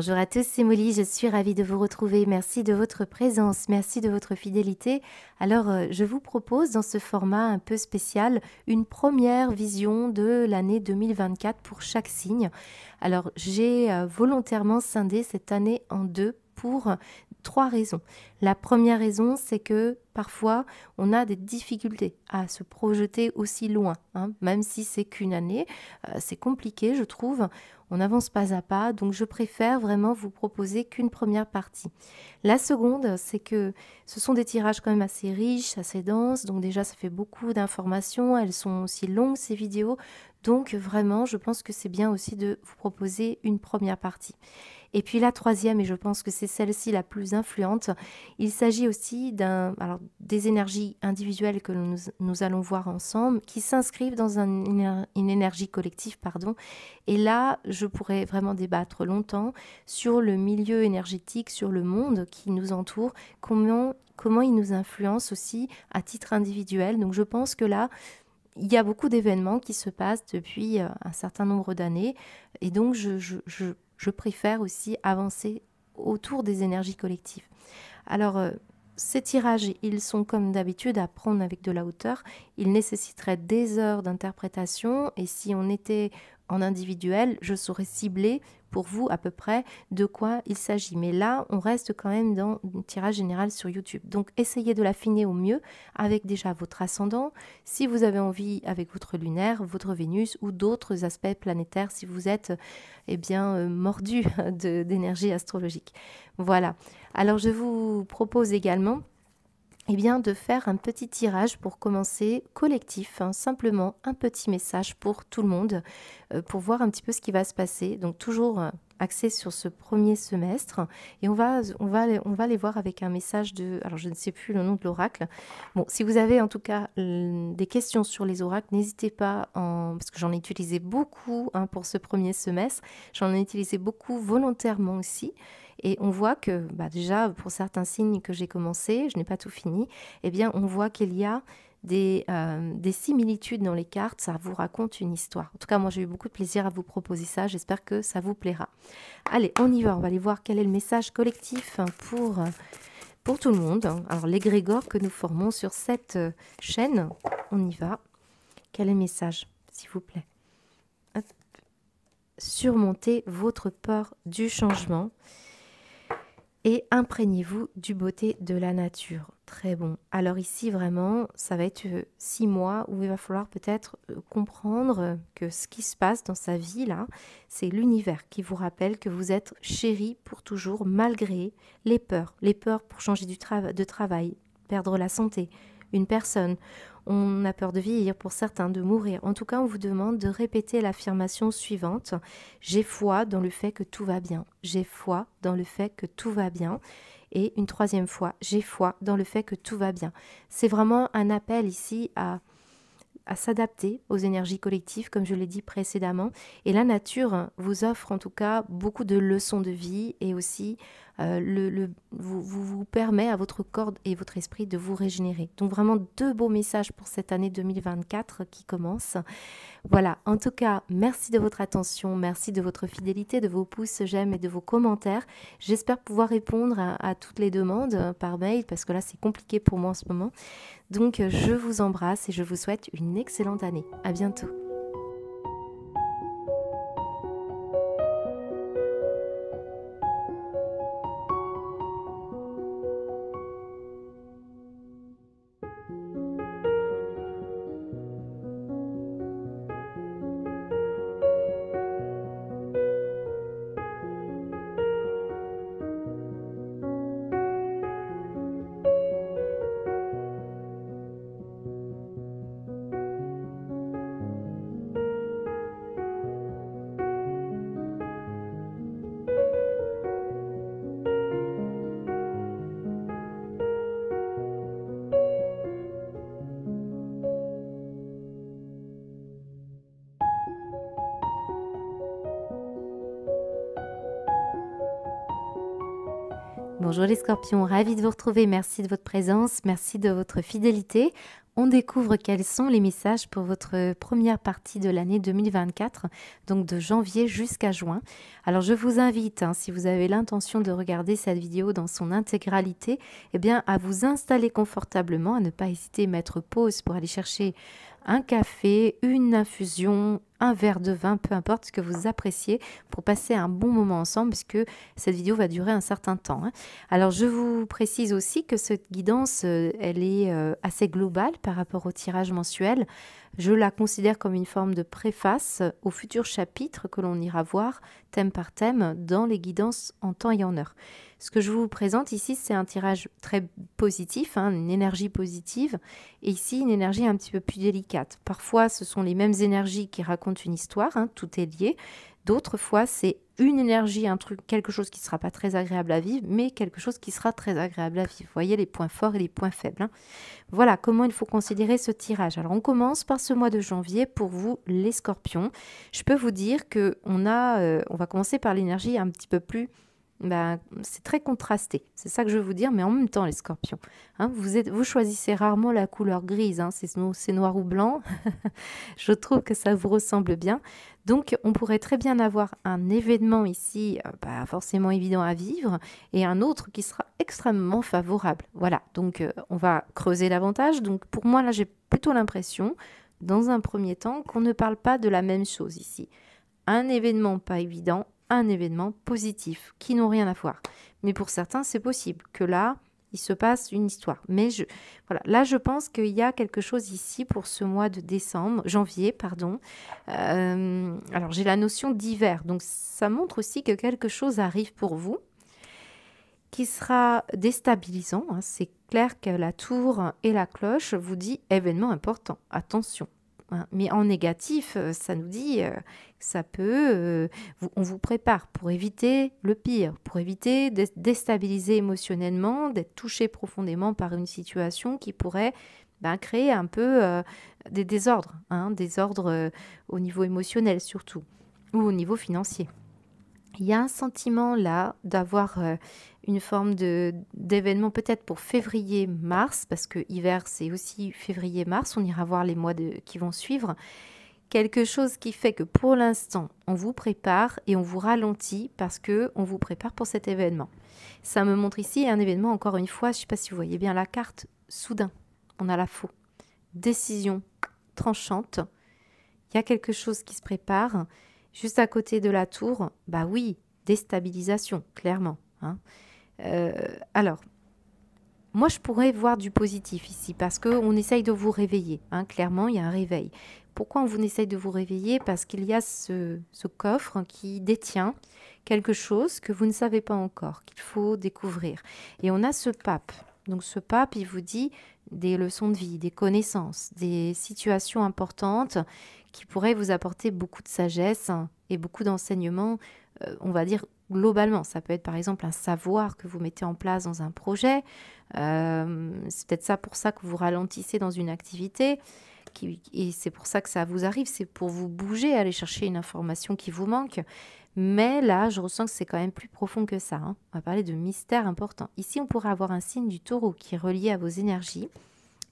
Bonjour à tous, c'est Molly, je suis ravie de vous retrouver. Merci de votre présence, merci de votre fidélité. Alors, je vous propose dans ce format un peu spécial une première vision de l'année 2024 pour chaque signe. Alors, j'ai volontairement scindé cette année en deux pour trois raisons. La première raison, c'est que parfois, on a des difficultés à se projeter aussi loin, hein, même si c'est qu'une année. C'est compliqué, je trouve. On avance pas à pas, donc je préfère vraiment vous proposer qu'une première partie. La seconde, c'est que ce sont des tirages quand même assez riches, assez denses, donc déjà ça fait beaucoup d'informations, elles sont aussi longues ces vidéos, donc vraiment je pense que c'est bien aussi de vous proposer une première partie. Et puis la troisième, et je pense que c'est celle-ci la plus influente, il s'agit aussi des énergies individuelles que nous allons voir ensemble, qui s'inscrivent dans une énergie collective, pardon. Et là, je pourrais vraiment débattre longtemps sur le milieu énergétique, sur le monde qui nous entoure, comment il nous influence aussi à titre individuel. Donc je pense que là, il y a beaucoup d'événements qui se passent depuis un certain nombre d'années et donc je préfère aussi avancer autour des énergies collectives. Alors, ces tirages, ils sont comme d'habitude à prendre avec de la hauteur. Ils nécessiteraient des heures d'interprétation et si on était en individuel, je saurais cibler pour vous à peu près de quoi il s'agit. Mais là, on reste quand même dans un tirage général sur YouTube. Donc, essayez de l'affiner au mieux avec déjà votre ascendant, si vous avez envie avec votre lunaire, votre Vénus ou d'autres aspects planétaires si vous êtes mordu d'énergie astrologique. Voilà. Alors, je vous propose également de faire un petit tirage pour commencer collectif, hein, simplement un petit message pour tout le monde, pour voir un petit peu ce qui va se passer. Donc toujours axé sur ce premier semestre et on va les voir avec un message alors je ne sais plus le nom de l'oracle. Bon, si vous avez en tout cas des questions sur les oracles, n'hésitez pas, parce que j'en ai utilisé beaucoup hein, pour ce premier semestre, j'en ai utilisé beaucoup volontairement aussi. Et on voit que déjà, pour certains signes que j'ai commencé, je n'ai pas tout fini, on voit qu'il y a des similitudes dans les cartes, ça vous raconte une histoire. En tout cas, moi, j'ai eu beaucoup de plaisir à vous proposer ça, j'espère que ça vous plaira. Allez, on y va, on va aller voir quel est le message collectif pour tout le monde. Alors, l'égrégore que nous formons sur cette chaîne, on y va. Quel est le message, s'il vous plaît? Hop. Surmontez votre peur du changement. Et imprégnez-vous du beauté de la nature. Très bon. Alors ici, vraiment, ça va être 6 mois où il va falloir peut-être comprendre que ce qui se passe dans sa vie, là, c'est l'univers qui vous rappelle que vous êtes chéri pour toujours, malgré les peurs. Les peurs pour changer de travail, perdre la santé, une personne. On a peur de vieillir, pour certains de mourir. En tout cas, on vous demande de répéter l'affirmation suivante. J'ai foi dans le fait que tout va bien. J'ai foi dans le fait que tout va bien. Et une troisième fois, j'ai foi dans le fait que tout va bien. C'est vraiment un appel ici à s'adapter aux énergies collectives, comme je l'ai dit précédemment. Et la nature vous offre en tout cas beaucoup de leçons de vie et aussi vous permet à votre corps et votre esprit de vous régénérer. Donc vraiment deux beaux messages pour cette année 2024 qui commence. Voilà, en tout cas, merci de votre attention, merci de votre fidélité, de vos pouces, j'aime et de vos commentaires. J'espère pouvoir répondre à toutes les demandes par mail parce que là c'est compliqué pour moi en ce moment. Donc je vous embrasse et je vous souhaite une excellente année. À bientôt. Bonjour les scorpions, ravie de vous retrouver, merci de votre présence, merci de votre fidélité. On découvre quels sont les messages pour votre première partie de l'année 2024, donc de janvier jusqu'à juin. Alors je vous invite, si vous avez l'intention de regarder cette vidéo dans son intégralité, eh bien à vous installer confortablement, à ne pas hésiter à mettre pause pour aller chercher un café, une infusion, un verre de vin, peu importe ce que vous appréciez, pour passer un bon moment ensemble, puisque cette vidéo va durer un certain temps. Alors, je vous précise aussi que cette guidance, elle est assez globale par rapport au tirage mensuel. Je la considère comme une forme de préface aux futurs chapitres que l'on ira voir, thème par thème, dans les guidances en temps et en heure. Ce que je vous présente ici, c'est un tirage très positif, une énergie positive, et ici une énergie un petit peu plus délicate. Parfois, ce sont les mêmes énergies qui racontent une histoire, tout est lié. D'autres fois, c'est une énergie, un truc, quelque chose qui ne sera pas très agréable à vivre, mais quelque chose qui sera très agréable à vivre. Vous voyez les points forts et les points faibles. Voilà comment il faut considérer ce tirage. Alors, on commence par ce mois de janvier pour vous, les scorpions. Je peux vous dire qu'on va commencer par l'énergie un petit peu plus... c'est très contrasté, c'est ça que je veux vous dire, mais en même temps les scorpions, vous choisissez rarement la couleur grise, c'est noir ou blanc, je trouve que ça vous ressemble bien, donc on pourrait très bien avoir un événement ici, pas forcément évident à vivre, et un autre qui sera extrêmement favorable, voilà, donc on va creuser davantage, donc pour moi là j'ai plutôt l'impression, dans un premier temps, qu'on ne parle pas de la même chose ici, un événement pas évident, un événement positif, qui n'ont rien à voir. Mais pour certains, c'est possible que là, il se passe une histoire. Mais voilà, là, je pense qu'il y a quelque chose ici pour ce mois de janvier, pardon. Alors, j'ai la notion d'hiver, donc ça montre aussi que quelque chose arrive pour vous qui sera déstabilisant. C'est clair que la tour et la cloche vous dit événement important, attention. Mais en négatif, ça nous dit que ça peut... on vous prépare pour éviter le pire, pour éviter d'être déstabilisé émotionnellement, d'être touché profondément par une situation qui pourrait créer un peu des désordres, désordres au niveau émotionnel surtout, ou au niveau financier. Il y a un sentiment là d'avoir une forme d'événement peut-être pour février-mars, parce que hiver c'est aussi février-mars, on ira voir les mois qui vont suivre. Quelque chose qui fait que pour l'instant, on vous prépare et on vous ralentit parce qu'on vous prépare pour cet événement. Ça me montre ici un événement, encore une fois, je ne sais pas si vous voyez bien la carte, soudain, on a la faux. Décision tranchante, il y a quelque chose qui se prépare. Juste à côté de la tour, oui, déstabilisation, clairement. Alors, moi, je pourrais voir du positif ici parce qu'on essaye de vous réveiller. Clairement, il y a un réveil. Pourquoi on vous essaye de vous réveiller? Parce qu'il y a ce coffre qui détient quelque chose que vous ne savez pas encore, qu'il faut découvrir. Et on a ce pape. Donc, ce pape, il vous dit des leçons de vie, des connaissances, des situations importantes qui pourraient vous apporter beaucoup de sagesse et beaucoup d'enseignements, on va dire globalement. Ça peut être par exemple un savoir que vous mettez en place dans un projet. C'est peut-être ça pour ça que vous ralentissez dans une activité. Et c'est pour ça que ça vous arrive. C'est pour vous bouger, aller chercher une information qui vous manque. Mais là, je ressens que c'est quand même plus profond que ça. On va parler de mystère important. Ici, on pourrait avoir un signe du taureau qui est relié à vos énergies.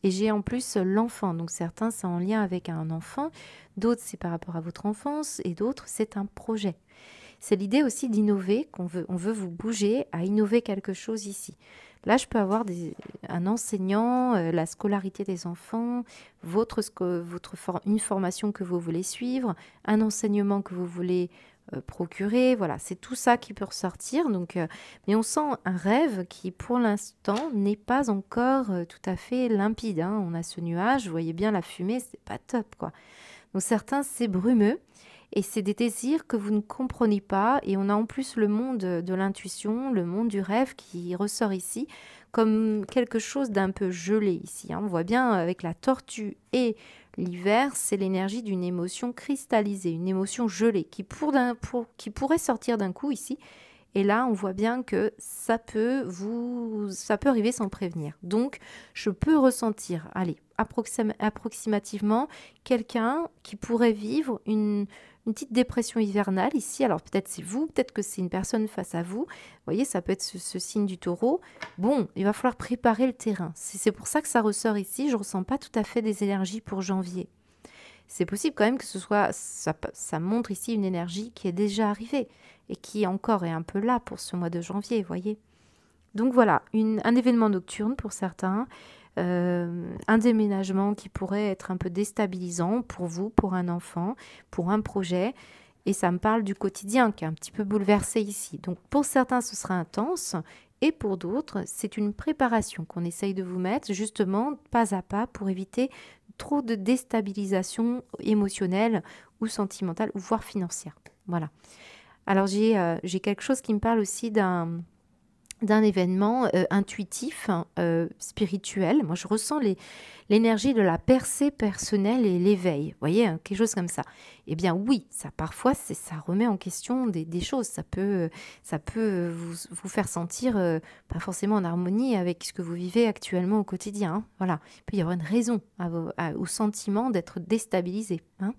Et j'ai en plus l'enfant. Donc certains, c'est en lien avec un enfant. D'autres, c'est par rapport à votre enfance. Et d'autres, c'est un projet. C'est l'idée aussi d'innover, on veut vous bouger à innover quelque chose ici. Là, je peux avoir un enseignant, la scolarité des enfants, une formation que vous voulez suivre, un enseignement que vous voulez procurer. Voilà, c'est tout ça qui peut ressortir. Donc, mais on sent un rêve qui, pour l'instant, n'est pas encore tout à fait limpide. On a ce nuage, vous voyez bien la fumée, c'est pas top, quoi. Donc, certains, c'est brumeux. Et c'est des désirs que vous ne comprenez pas. Et on a en plus le monde de l'intuition, le monde du rêve qui ressort ici comme quelque chose d'un peu gelé ici. On voit bien avec la tortue et l'hiver, c'est l'énergie d'une émotion cristallisée, une émotion gelée qui pourrait sortir d'un coup ici Et là, on voit bien que ça peut arriver sans prévenir. Donc, je peux ressentir, allez, approximativement, quelqu'un qui pourrait vivre une petite dépression hivernale ici. Alors, peut-être c'est vous, peut-être que c'est une personne face à vous. Vous voyez, ça peut être ce signe du taureau. Bon, il va falloir préparer le terrain. C'est pour ça que ça ressort ici. Je ne ressens pas tout à fait des énergies pour janvier. C'est possible quand même que ça montre ici une énergie qui est déjà arrivée et qui encore est un peu là pour ce mois de janvier, vous voyez. Donc voilà, un événement nocturne pour certains, un déménagement qui pourrait être un peu déstabilisant pour vous, pour un enfant, pour un projet. Et ça me parle du quotidien qui est un petit peu bouleversé ici. Donc pour certains, ce sera intense. Et pour d'autres, c'est une préparation qu'on essaye de vous mettre justement pas à pas pour éviter trop de déstabilisation émotionnelle ou sentimentale ou voire financière. Voilà. Alors j'ai quelque chose qui me parle aussi d'un événement intuitif, spirituel. Moi, je ressens l'énergie de la percée personnelle et l'éveil. Vous voyez, hein, quelque chose comme ça. Eh bien, oui, ça parfois, ça remet en question des choses. Ça peut vous faire sentir pas forcément en harmonie avec ce que vous vivez actuellement au quotidien. Hein. Voilà. Il peut y avoir une raison au sentiment d'être déstabilisé. Hein.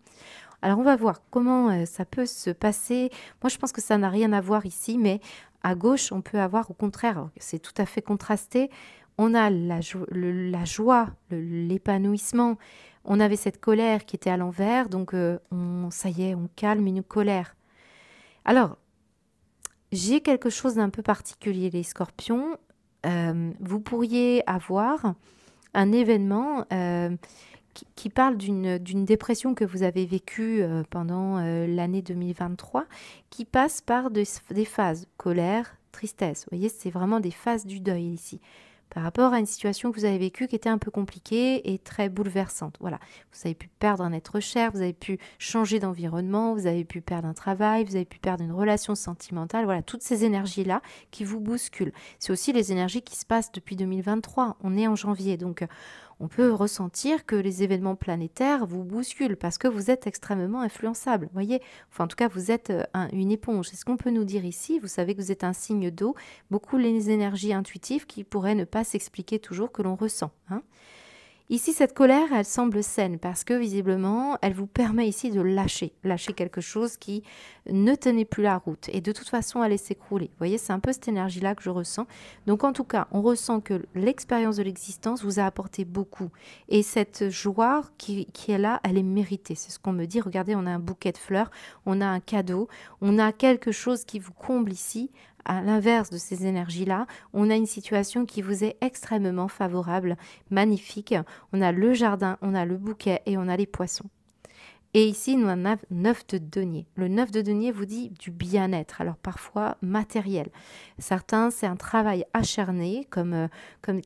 Alors, on va voir comment ça peut se passer. Moi, je pense que ça n'a rien à voir ici, mais à gauche, on peut avoir au contraire, c'est tout à fait contrasté. On a la joie, l'épanouissement. On avait cette colère qui était à l'envers, donc ça y est, on calme une colère. Alors, j'ai quelque chose d'un peu particulier, les scorpions. Vous pourriez avoir un événement qui parle d'une dépression que vous avez vécue pendant l'année 2023, qui passe par des phases, colère, tristesse. Vous voyez, c'est vraiment des phases du deuil ici, par rapport à une situation que vous avez vécue qui était un peu compliquée et très bouleversante. Voilà, vous avez pu perdre un être cher, vous avez pu changer d'environnement, vous avez pu perdre un travail, vous avez pu perdre une relation sentimentale. Voilà, toutes ces énergies-là qui vous bousculent. C'est aussi les énergies qui se passent depuis 2023. On est en janvier, donc on peut ressentir que les événements planétaires vous bousculent parce que vous êtes extrêmement influençable. Vous voyez, enfin en tout cas vous êtes une éponge. C'est ce qu'on peut nous dire ici. Vous savez que vous êtes un signe d'eau. Beaucoup les énergies intuitives qui pourraient ne pas s'expliquer toujours que l'on ressent. Hein. Ici, cette colère, elle semble saine parce que visiblement, elle vous permet ici de lâcher quelque chose qui ne tenait plus la route et de toute façon allait s'écrouler. Vous voyez, c'est un peu cette énergie-là que je ressens. Donc en tout cas, on ressent que l'expérience de l'existence vous a apporté beaucoup et cette joie qui est là, elle est méritée. C'est ce qu'on me dit. Regardez, on a un bouquet de fleurs, on a un cadeau, on a quelque chose qui vous comble ici. À l'inverse de ces énergies-là, on a une situation qui vous est extrêmement favorable, magnifique. On a le jardin, on a le bouquet et on a les poissons. Et ici, nous avons un 9 de denier. Le 9 de denier vous dit du bien-être, alors parfois matériel. Certains, c'est un travail acharné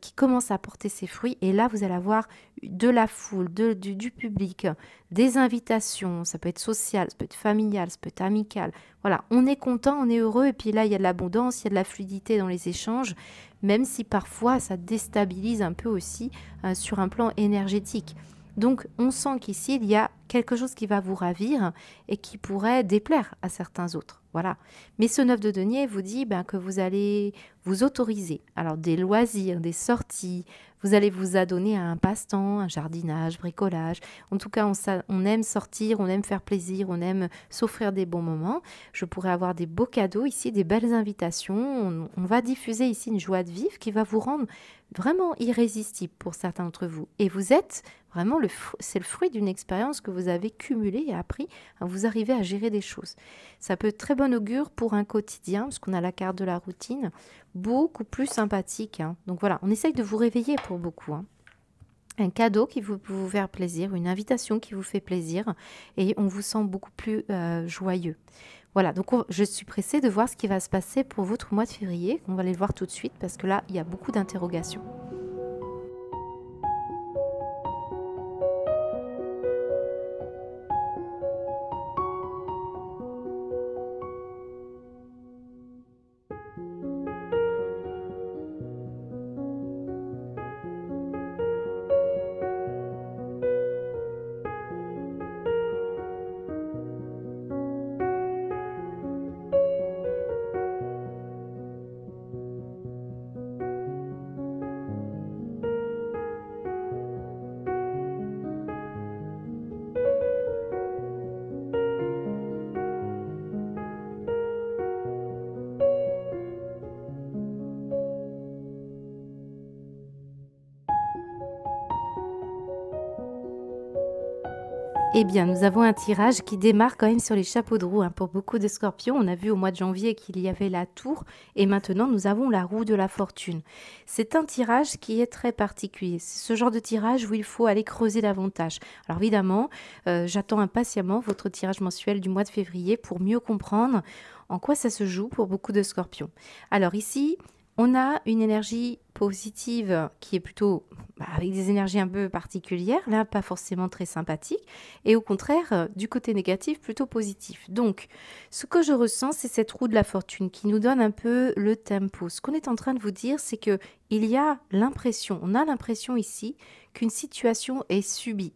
qui commence à porter ses fruits. Et là, vous allez avoir de la foule, du public, des invitations. Ça peut être social, ça peut être familial, ça peut être amical. Voilà, on est content, on est heureux. Et puis là, il y a de l'abondance, il y a de la fluidité dans les échanges, même si parfois, ça déstabilise un peu aussi sur un plan énergétique. Donc, on sent qu'ici, il y a quelque chose qui va vous ravir et qui pourrait déplaire à certains autres. Voilà. Mais ce 9 de denier vous dit que vous allez vous autoriser. Alors, des loisirs, des sorties, vous allez vous adonner à un passe-temps, un jardinage, bricolage. En tout cas, on aime sortir, on aime faire plaisir, on aime s'offrir des bons moments. Je pourrais avoir des beaux cadeaux ici, des belles invitations. On va diffuser ici une joie de vivre qui va vous rendre vraiment irrésistible pour certains d'entre vous. Et vous êtes vraiment, c'est le fruit d'une expérience que vous avez cumulée et appris à vous arriver à gérer des choses. Ça peut être très bon augure pour un quotidien, parce qu'on a la carte de la routine, beaucoup plus sympathique. Hein. Donc voilà, on essaye de vous réveiller pour beaucoup. Hein. Un cadeau qui peut vous faire plaisir, une invitation qui vous fait plaisir, et on vous sent beaucoup plus joyeux. Voilà, donc je suis pressée de voir ce qui va se passer pour votre mois de février. On va aller le voir tout de suite, parce que là, il y a beaucoup d'interrogations. Eh bien, nous avons un tirage qui démarre quand même sur les chapeaux de roue, hein. Pour beaucoup de scorpions, on a vu au mois de janvier qu'il y avait la tour et maintenant nous avons la roue de la fortune. C'est un tirage qui est très particulier. C'est ce genre de tirage où il faut aller creuser davantage. Alors évidemment, j'attends impatiemment votre tirage mensuel du mois de février pour mieux comprendre en quoi ça se joue pour beaucoup de scorpions. Alors ici, on a une énergie positive qui est plutôt avec des énergies un peu particulières, là pas forcément très sympathiques, et au contraire du côté négatif plutôt positif. Donc ce que je ressens, c'est cette roue de la fortune qui nous donne un peu le tempo. Ce qu'on est en train de vous dire, c'est que il y a l'impression, on a l'impression ici qu'une situation est subie.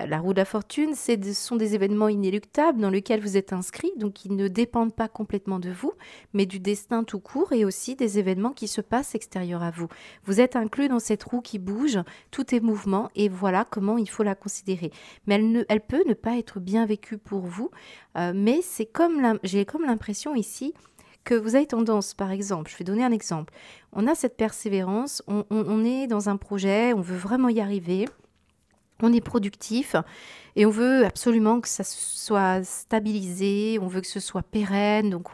La roue de la fortune, ce sont des événements inéluctables dans lesquels vous êtes inscrit, donc ils ne dépendent pas complètement de vous, mais du destin tout court et aussi des événements qui se passent extérieurs à vous. Vous êtes inclus dans cette roue qui bouge, tout est mouvement et voilà comment il faut la considérer. Mais elle peut ne pas être bien vécue pour vous, mais j'ai comme l'impression ici que vous avez tendance, par exemple, je vais donner un exemple, on a cette persévérance, on est dans un projet, on veut vraiment y arriver. On est productif et on veut absolument que ça soit stabilisé, on veut que ce soit pérenne, donc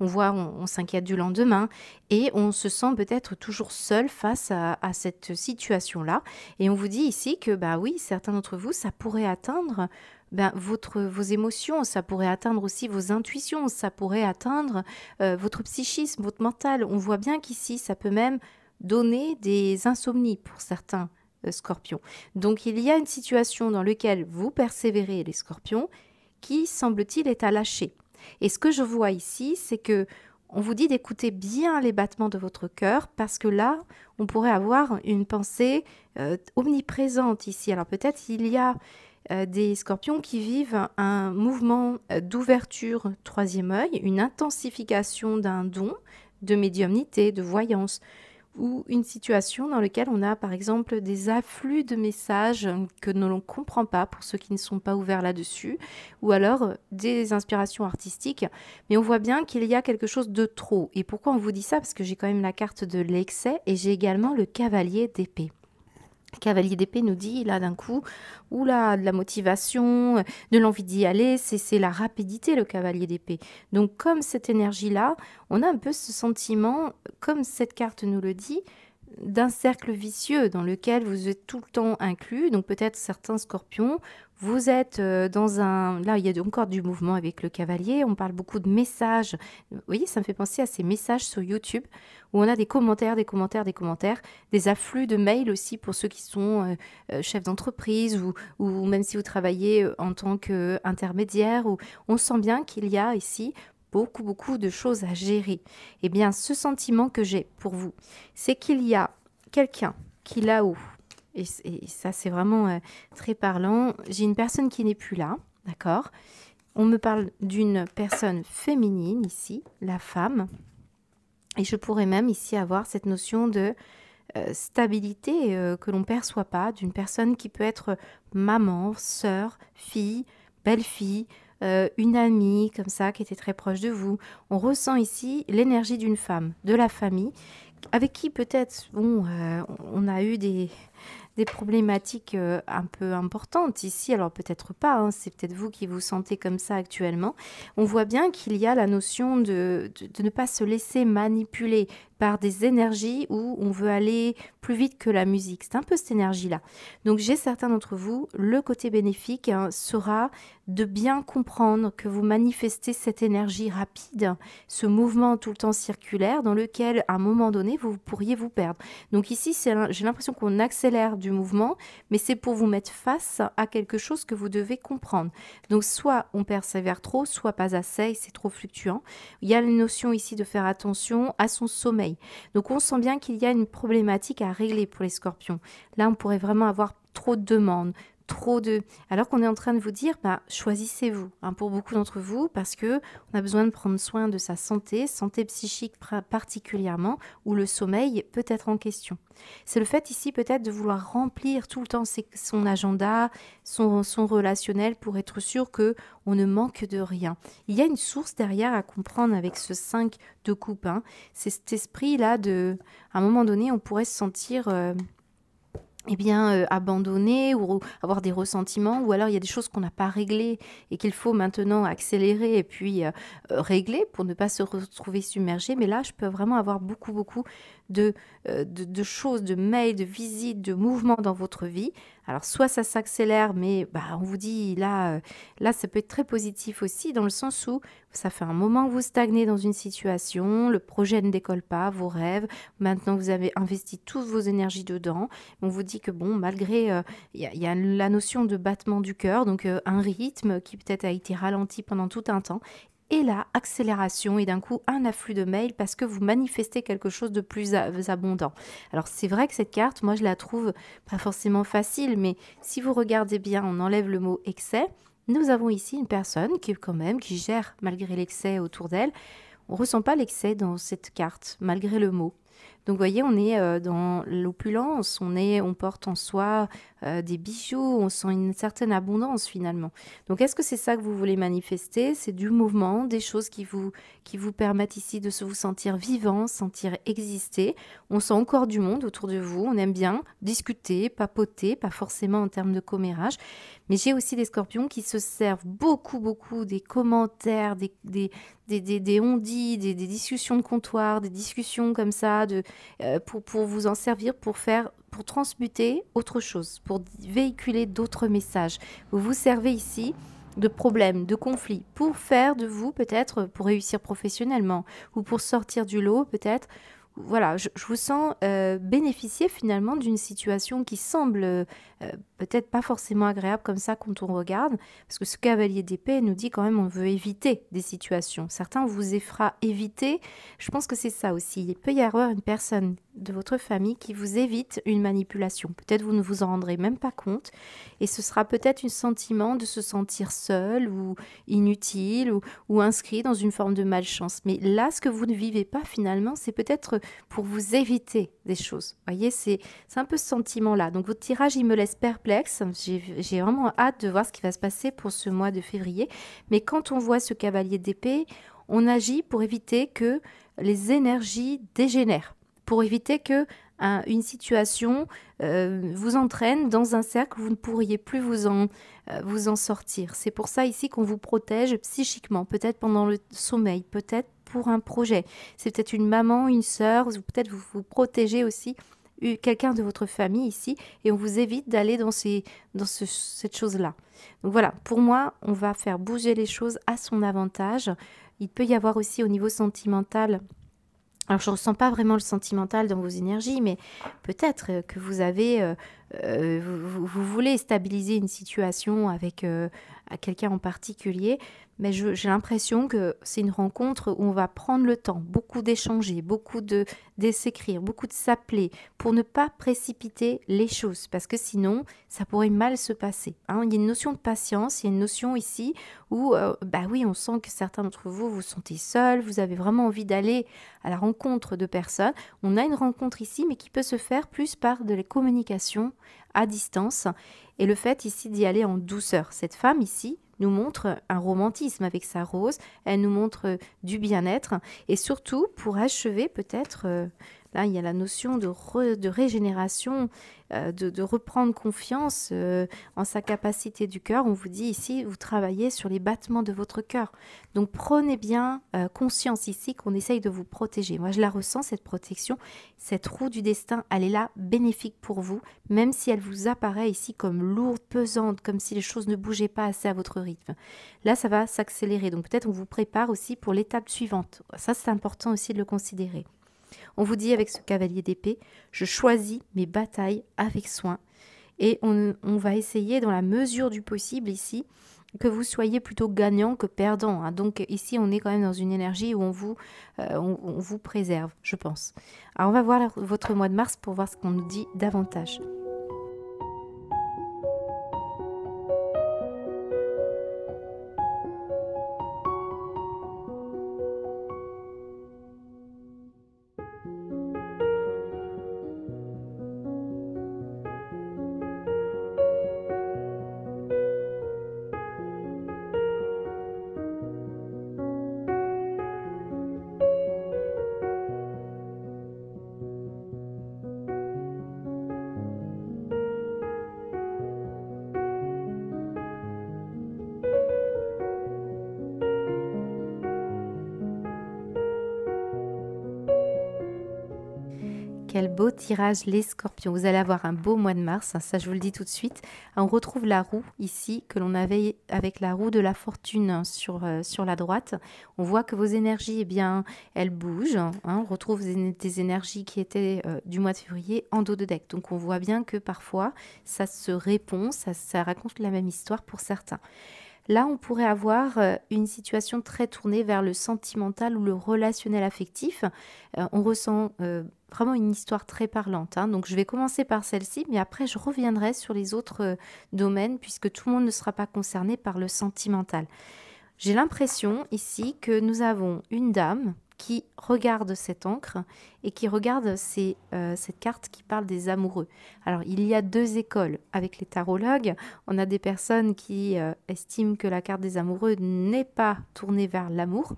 on s'inquiète du lendemain et on se sent peut-être toujours seul face à cette situation-là. Et on vous dit ici que bah oui, certains d'entre vous, ça pourrait atteindre vos émotions, ça pourrait atteindre aussi vos intuitions, ça pourrait atteindre votre psychisme, votre mental. On voit bien qu'ici, ça peut même donner des insomnies pour certains. Scorpions. Donc il y a une situation dans laquelle vous persévérez les scorpions qui semble-t-il est à lâcher. Et ce que je vois ici, c'est que on vous dit d'écouter bien les battements de votre cœur parce que là, on pourrait avoir une pensée omniprésente ici. Alors peut-être il y a des scorpions qui vivent un mouvement d'ouverture troisième œil, une intensification d'un don de médiumnité, de voyance, ou une situation dans laquelle on a par exemple des afflux de messages que l'on ne comprend pas pour ceux qui ne sont pas ouverts là-dessus, ou alors des inspirations artistiques, mais on voit bien qu'il y a quelque chose de trop. Et pourquoi on vous dit ça? Parce que j'ai quand même la carte de l'excès et j'ai également le cavalier d'épée. Cavalier d'épée nous dit là d'un coup, oula, de la motivation, de l'envie d'y aller, c'est la rapidité le cavalier d'épée. Donc comme cette énergie-là, on a un peu ce sentiment, comme cette carte nous le dit, d'un cercle vicieux dans lequel vous êtes tout le temps inclus. Donc peut-être certains scorpions, vous êtes dans un... Là, il y a encore du mouvement avec le cavalier, on parle beaucoup de messages. Vous voyez, ça me fait penser à ces messages sur YouTube où on a des commentaires, des commentaires, des commentaires, des afflux de mails aussi pour ceux qui sont chefs d'entreprise ou même si vous travaillez en tant qu'intermédiaire. On sent bien qu'il y a ici beaucoup de choses à gérer. Eh bien, ce sentiment que j'ai pour vous, c'est qu'il y a quelqu'un qui là-haut, et ça c'est vraiment très parlant, j'ai une personne qui n'est plus là, d'accord? On me parle d'une personne féminine ici, la femme, et je pourrais même ici avoir cette notion de stabilité que l'on ne perçoit pas, d'une personne qui peut être maman, sœur, fille, belle-fille, une amie comme ça qui était très proche de vous. On ressent ici l'énergie d'une femme, de la famille, avec qui peut-être on a eu des problématiques un peu importantes ici. Alors peut-être pas, hein, c'est peut-être vous qui vous sentez comme ça actuellement. On voit bien qu'il y a la notion de ne pas se laisser manipuler par des énergies où on veut aller plus vite que la musique. C'est un peu cette énergie-là. Donc j'ai certains d'entre vous, le côté bénéfique sera de bien comprendre que vous manifestez cette énergie rapide, ce mouvement tout le temps circulaire dans lequel à un moment donné vous pourriez vous perdre. Donc ici j'ai l'impression qu'on accélère du mouvement, mais c'est pour vous mettre face à quelque chose que vous devez comprendre. Donc soit on persévère trop, soit pas assez, c'est trop fluctuant. Il y a la notion ici de faire attention à son sommeil. Donc on sent bien qu'il y a une problématique à régler pour les scorpions. Là, on pourrait vraiment avoir trop de demandes, alors qu'on est en train de vous dire, choisissez-vous, hein, pour beaucoup d'entre vous, parce que on a besoin de prendre soin de sa santé psychique particulièrement, où le sommeil peut être en question. C'est le fait ici peut-être de vouloir remplir tout le temps son agenda, son relationnel pour être sûr que on ne manque de rien. Il y a une source derrière à comprendre avec ce 5 de coupe. Hein. C'est cet esprit-là à un moment donné, on pourrait se sentir eh bien, abandonner ou avoir des ressentiments, ou alors il y a des choses qu'on n'a pas réglées et qu'il faut maintenant accélérer et puis, régler pour ne pas se retrouver submergé. Mais là, je peux vraiment avoir beaucoup, beaucoup de choses, de mails, de visites, de mouvements dans votre vie. Alors soit ça s'accélère, mais bah, on vous dit là, là ça peut être très positif aussi dans le sens où ça fait un moment que vous stagnez dans une situation, le projet ne décolle pas, vos rêves, maintenant vous avez investi toutes vos énergies dedans. On vous dit que bon, malgré, il y a la notion de battement du cœur, donc un rythme qui peut-être a été ralenti pendant tout un temps. Et là, accélération et d'un coup, un afflux de mails parce que vous manifestez quelque chose de plus abondant. Alors c'est vrai que cette carte, moi je la trouve pas forcément facile, mais si vous regardez bien, on enlève le mot excès. Nous avons ici une personne qui quand même, qui gère malgré l'excès autour d'elle. On ressent pas l'excès dans cette carte, malgré le mot. Donc, vous voyez, on est dans l'opulence, on porte en soi des bijoux, on sent une certaine abondance finalement. Donc, est-ce que c'est ça que vous voulez manifester? C'est du mouvement, des choses qui vous permettent ici de vous sentir vivant, sentir exister. On sent encore du monde autour de vous, on aime bien discuter, papoter, pas forcément en termes de commérage. Mais j'ai aussi des scorpions qui se servent beaucoup, beaucoup des commentaires, des on-dit, des discussions de comptoir, des discussions comme ça, pour vous en servir, pour transmuter autre chose, pour véhiculer d'autres messages. Vous vous servez ici de problèmes, de conflits, pour faire de vous peut-être, pour réussir professionnellement, ou pour sortir du lot peut-être. Voilà, je vous sens bénéficier finalement d'une situation qui semble peut-être pas forcément agréable comme ça quand on regarde, parce que ce cavalier d'épée nous dit quand même on veut éviter des situations. Certains vous effra éviter, je pense que c'est ça aussi. Il peut y avoir une personne de votre famille qui vous évite une manipulation. Peut-être vous ne vous en rendrez même pas compte, et ce sera peut-être un sentiment de se sentir seul ou inutile ou inscrit dans une forme de malchance. Mais là, ce que vous ne vivez pas finalement, c'est peut-être pour vous éviter des choses. Vous voyez, c'est un peu ce sentiment-là. Donc votre tirage, il me laisse perplexe. J'ai vraiment hâte de voir ce qui va se passer pour ce mois de février. Mais quand on voit ce cavalier d'épée, on agit pour éviter que les énergies dégénèrent, pour éviter que une situation vous entraîne dans un cercle où vous ne pourriez plus vous en sortir. C'est pour ça ici qu'on vous protège psychiquement, peut-être pendant le sommeil, peut-être pour un projet. C'est peut-être une maman, une sœur, peut-être vous protégez aussi quelqu'un de votre famille ici, et on vous évite d'aller cette chose-là. Donc voilà, pour moi, on va faire bouger les choses à son avantage. Il peut y avoir aussi au niveau sentimental, alors je ne ressens pas vraiment le sentimental dans vos énergies, mais peut-être que vous avez, vous voulez stabiliser une situation avec quelqu'un en particulier, mais j'ai l'impression que c'est une rencontre où on va prendre le temps, beaucoup d'échanger, beaucoup de s'écrire, beaucoup de s'appeler, pour ne pas précipiter les choses, parce que sinon, ça pourrait mal se passer, hein. Il y a une notion de patience, il y a une notion ici où, bah oui, on sent que certains d'entre vous vous sentez seuls, vous avez vraiment envie d'aller à la rencontre de personnes. On a une rencontre ici, mais qui peut se faire plus par de la communication à distance, et le fait ici d'y aller en douceur. Cette femme ici nous montre un romantisme avec sa rose, elle nous montre du bien-être, et surtout pour achever peut-être, là il y a la notion de régénération, de reprendre confiance en sa capacité du cœur. On vous dit ici, vous travaillez sur les battements de votre cœur. Donc prenez bien conscience ici qu'on essaye de vous protéger. Moi je la ressens, cette protection, cette roue du destin, elle est là, bénéfique pour vous, même si elle vous apparaît ici comme lourde, pesante, comme si les choses ne bougeaient pas assez à votre rythme. Là, ça va s'accélérer. Donc peut-être on vous prépare aussi pour l'étape suivante. Ça, c'est important aussi de le considérer. On vous dit avec ce cavalier d'épée, je choisis mes batailles avec soin. Et on va essayer, dans la mesure du possible ici, que vous soyez plutôt gagnant que perdant, hein. Donc ici, on est quand même dans une énergie où on vous préserve, je pense. Alors on va voir votre mois de mars pour voir ce qu'on nous dit davantage. Quel beau tirage les scorpions. Vous allez avoir un beau mois de mars, hein, ça je vous le dis tout de suite. On retrouve la roue ici que l'on avait avec la roue de la fortune, hein, sur la droite. On voit que vos énergies, eh bien, elles bougent, hein. On retrouve des énergies qui étaient du mois de février en dos de deck. Donc on voit bien que parfois ça se répond, ça raconte la même histoire pour certains. Là, on pourrait avoir une situation très tournée vers le sentimental ou le relationnel affectif. On ressent vraiment une histoire très parlante, hein. Donc, je vais commencer par celle-ci, mais après, je reviendrai sur les autres domaines, puisque tout le monde ne sera pas concerné par le sentimental. J'ai l'impression ici que nous avons une dame qui regarde cette encre et qui regarde cette carte qui parle des amoureux. Alors, il y a deux écoles avec les tarologues. On a des personnes qui estiment que la carte des amoureux n'est pas tournée vers l'amour.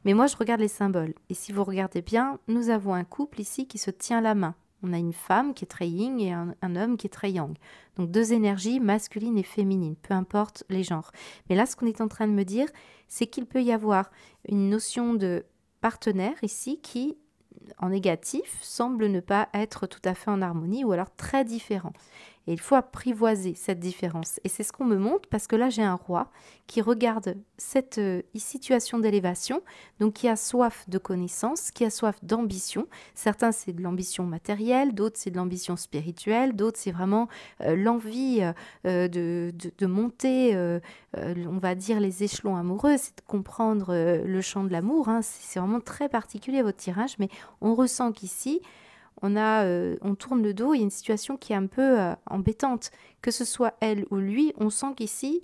Mais moi, je regarde les symboles. Et si vous regardez bien, nous avons un couple ici qui se tient la main. On a une femme qui est très yin et un homme qui est très yang. Donc deux énergies, masculines et féminines, peu importe les genres. Mais là, ce qu'on est en train de me dire, c'est qu'il peut y avoir une notion de partenaire ici qui, en négatif, semble ne pas être tout à fait en harmonie ou alors très différent. Et il faut apprivoiser cette différence. Et c'est ce qu'on me montre parce que là, j'ai un roi qui regarde cette situation d'élévation, donc qui a soif de connaissance, qui a soif d'ambition. Certains, c'est de l'ambition matérielle, d'autres, c'est de l'ambition spirituelle, d'autres, c'est vraiment l'envie de monter, on va dire, les échelons amoureux, c'est de comprendre le champ de l'amour, hein. C'est vraiment très particulier votre tirage, mais on ressent qu'ici, on tourne le dos, il y a une situation qui est un peu embêtante. Que ce soit elle ou lui, on sent qu'ici,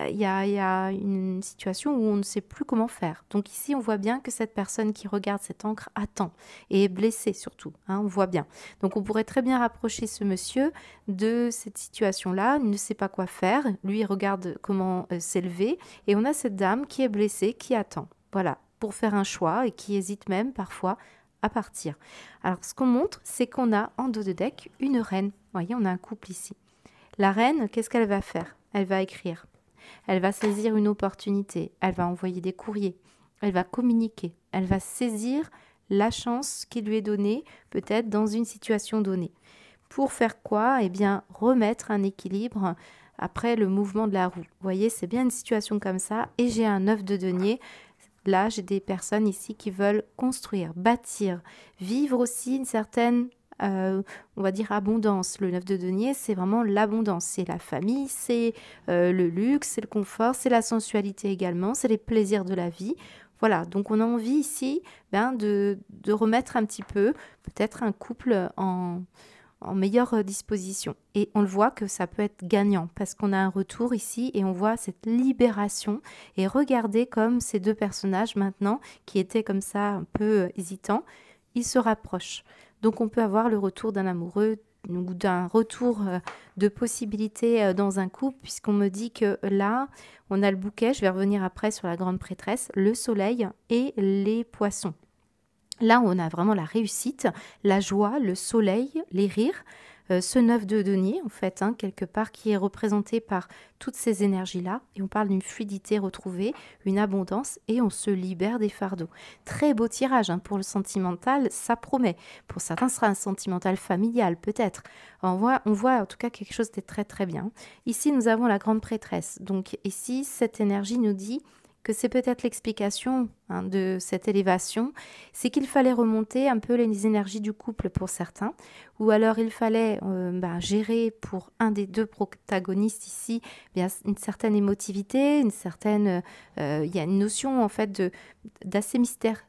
il y a une situation où on ne sait plus comment faire. Donc ici, on voit bien que cette personne qui regarde cette encre attend et est blessée surtout, hein, on voit bien. Donc on pourrait très bien rapprocher ce monsieur de cette situation-là, il ne sait pas quoi faire, lui il regarde comment s'élever, et on a cette dame qui est blessée, qui attend, voilà, pour faire un choix et qui hésite même parfois à partir. Alors, ce qu'on montre, c'est qu'on a en dos de deck une reine. Vous voyez, on a un couple ici. La reine, qu'est-ce qu'elle va faire? Elle va écrire. Elle va saisir une opportunité. Elle va envoyer des courriers. Elle va communiquer. Elle va saisir la chance qui lui est donnée, peut-être dans une situation donnée. Pour faire quoi? Eh bien, remettre un équilibre après le mouvement de la roue. Vous voyez, c'est bien une situation comme ça. Et j'ai un 9 de denier. Là, j'ai des personnes ici qui veulent construire, bâtir, vivre aussi une certaine, on va dire, abondance. Le 9 de denier, c'est vraiment l'abondance. C'est la famille, c'est le luxe, c'est le confort, c'est la sensualité également, c'est les plaisirs de la vie. Voilà, donc on a envie ici de remettre un petit peu, peut-être un couple en meilleure disposition. Et on le voit que ça peut être gagnant parce qu'on a un retour ici et on voit cette libération. Et regardez comme ces deux personnages maintenant, qui étaient comme ça un peu hésitants, ils se rapprochent. Donc on peut avoir le retour d'un amoureux ou d'un retour de possibilités dans un couple, puisqu'on me dit que là, on a le bouquet, je vais revenir après sur la grande prêtresse, le soleil et les poissons. Là, on a vraiment la réussite, la joie, le soleil, les rires, ce 9 de denier, en fait, hein, quelque part, qui est représenté par toutes ces énergies-là. Et on parle d'une fluidité retrouvée, une abondance, et on se libère des fardeaux. Très beau tirage, hein, pour le sentimental, ça promet. Pour certains, ce sera un sentimental familial, peut-être. On voit en tout cas quelque chose de très très bien. Ici, nous avons la grande prêtresse. Donc ici, cette énergie nous dit que c'est peut-être l'explication, hein, de cette élévation, c'est qu'il fallait remonter un peu les énergies du couple pour certains, ou alors il fallait gérer pour un des deux protagonistes ici bien, une certaine émotivité, une certaine, il y a une notion en fait d'assez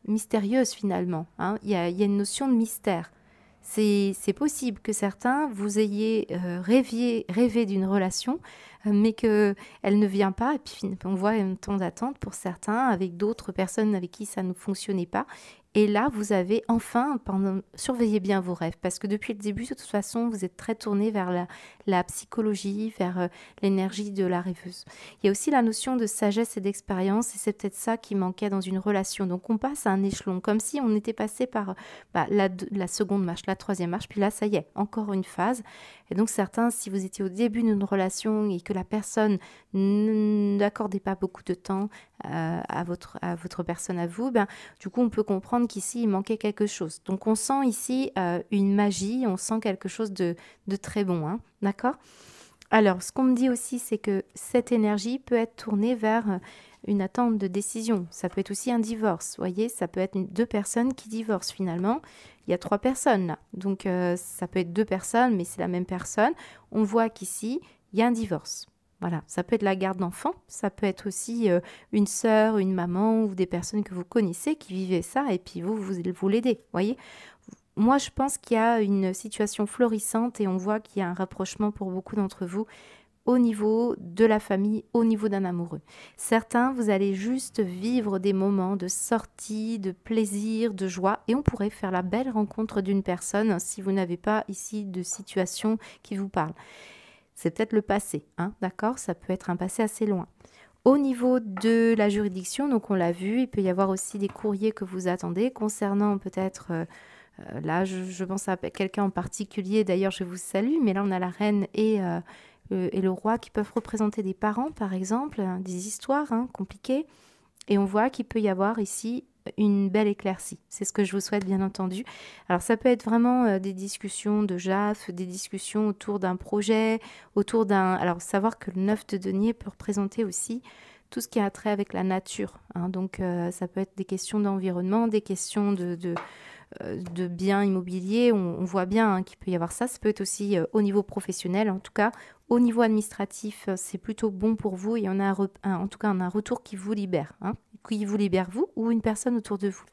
mystérieuse finalement, hein. Il y a une notion de mystère. C'est possible que certains, vous ayez rêvé d'une relation, mais qu'elle ne vient pas. Et puis, on voit un temps d'attente pour certains, avec d'autres personnes avec qui ça ne fonctionnait pas. Et là, vous avez enfin, surveillez bien vos rêves, parce que depuis le début, de toute façon, vous êtes très tourné vers la psychologie, vers l'énergie de la rêveuse. Il y a aussi la notion de sagesse et d'expérience, et c'est peut-être ça qui manquait dans une relation. Donc, on passe à un échelon, comme si on était passé par la seconde marche, la troisième marche, puis là, ça y est, encore une phase. Et donc, certains, si vous étiez au début d'une relation et que la personne n'accordait pas beaucoup de temps à votre personne, à vous, du coup, on peut comprendre sent qu'ici, il manquait quelque chose. Donc, on sent ici une magie, on sent quelque chose de très bon, hein, d'accord? Alors, ce qu'on me dit aussi, c'est que cette énergie peut être tournée vers une attente de décision. Ça peut être aussi un divorce, vous voyez, ça peut être deux personnes qui divorcent finalement. Il y a 3 personnes là, donc ça peut être 2 personnes, mais c'est la même personne. On voit qu'ici, il y a un divorce. Voilà, ça peut être la garde d'enfants, ça peut être aussi une sœur, une maman ou des personnes que vous connaissez qui vivaient ça et puis vous l'aidez, vous voyez. Moi, je pense qu'il y a une situation florissante et on voit qu'il y a un rapprochement pour beaucoup d'entre vous au niveau de la famille, au niveau d'un amoureux. Certains, vous allez juste vivre des moments de sortie, de plaisir, de joie et on pourrait faire la belle rencontre d'une personne si vous n'avez pas ici de situation qui vous parle. C'est peut-être le passé, hein, d'accord? Ça peut être un passé assez loin. Au niveau de la juridiction, donc on l'a vu, il peut y avoir aussi des courriers que vous attendez concernant peut-être... là, je pense à quelqu'un en particulier, d'ailleurs je vous salue, mais là on a la reine et le roi qui peuvent représenter des parents, par exemple, hein, des histoires compliquées. Et on voit qu'il peut y avoir ici une belle éclaircie. C'est ce que je vous souhaite, bien entendu. Alors, ça peut être vraiment des discussions de JAF, des discussions autour d'un projet, autour d'un... Alors, savoir que le 9 de denier peut représenter aussi tout ce qui a trait avec la nature, hein. Donc, ça peut être des questions d'environnement, des questions de biens immobiliers. On voit bien qu'il peut y avoir ça. Ça peut être aussi au niveau professionnel. En tout cas, au niveau administratif, c'est plutôt bon pour vous. Et on a en tout cas, on a un retour qui vous libère, hein, qui vous libère vous ou une personne autour de vous.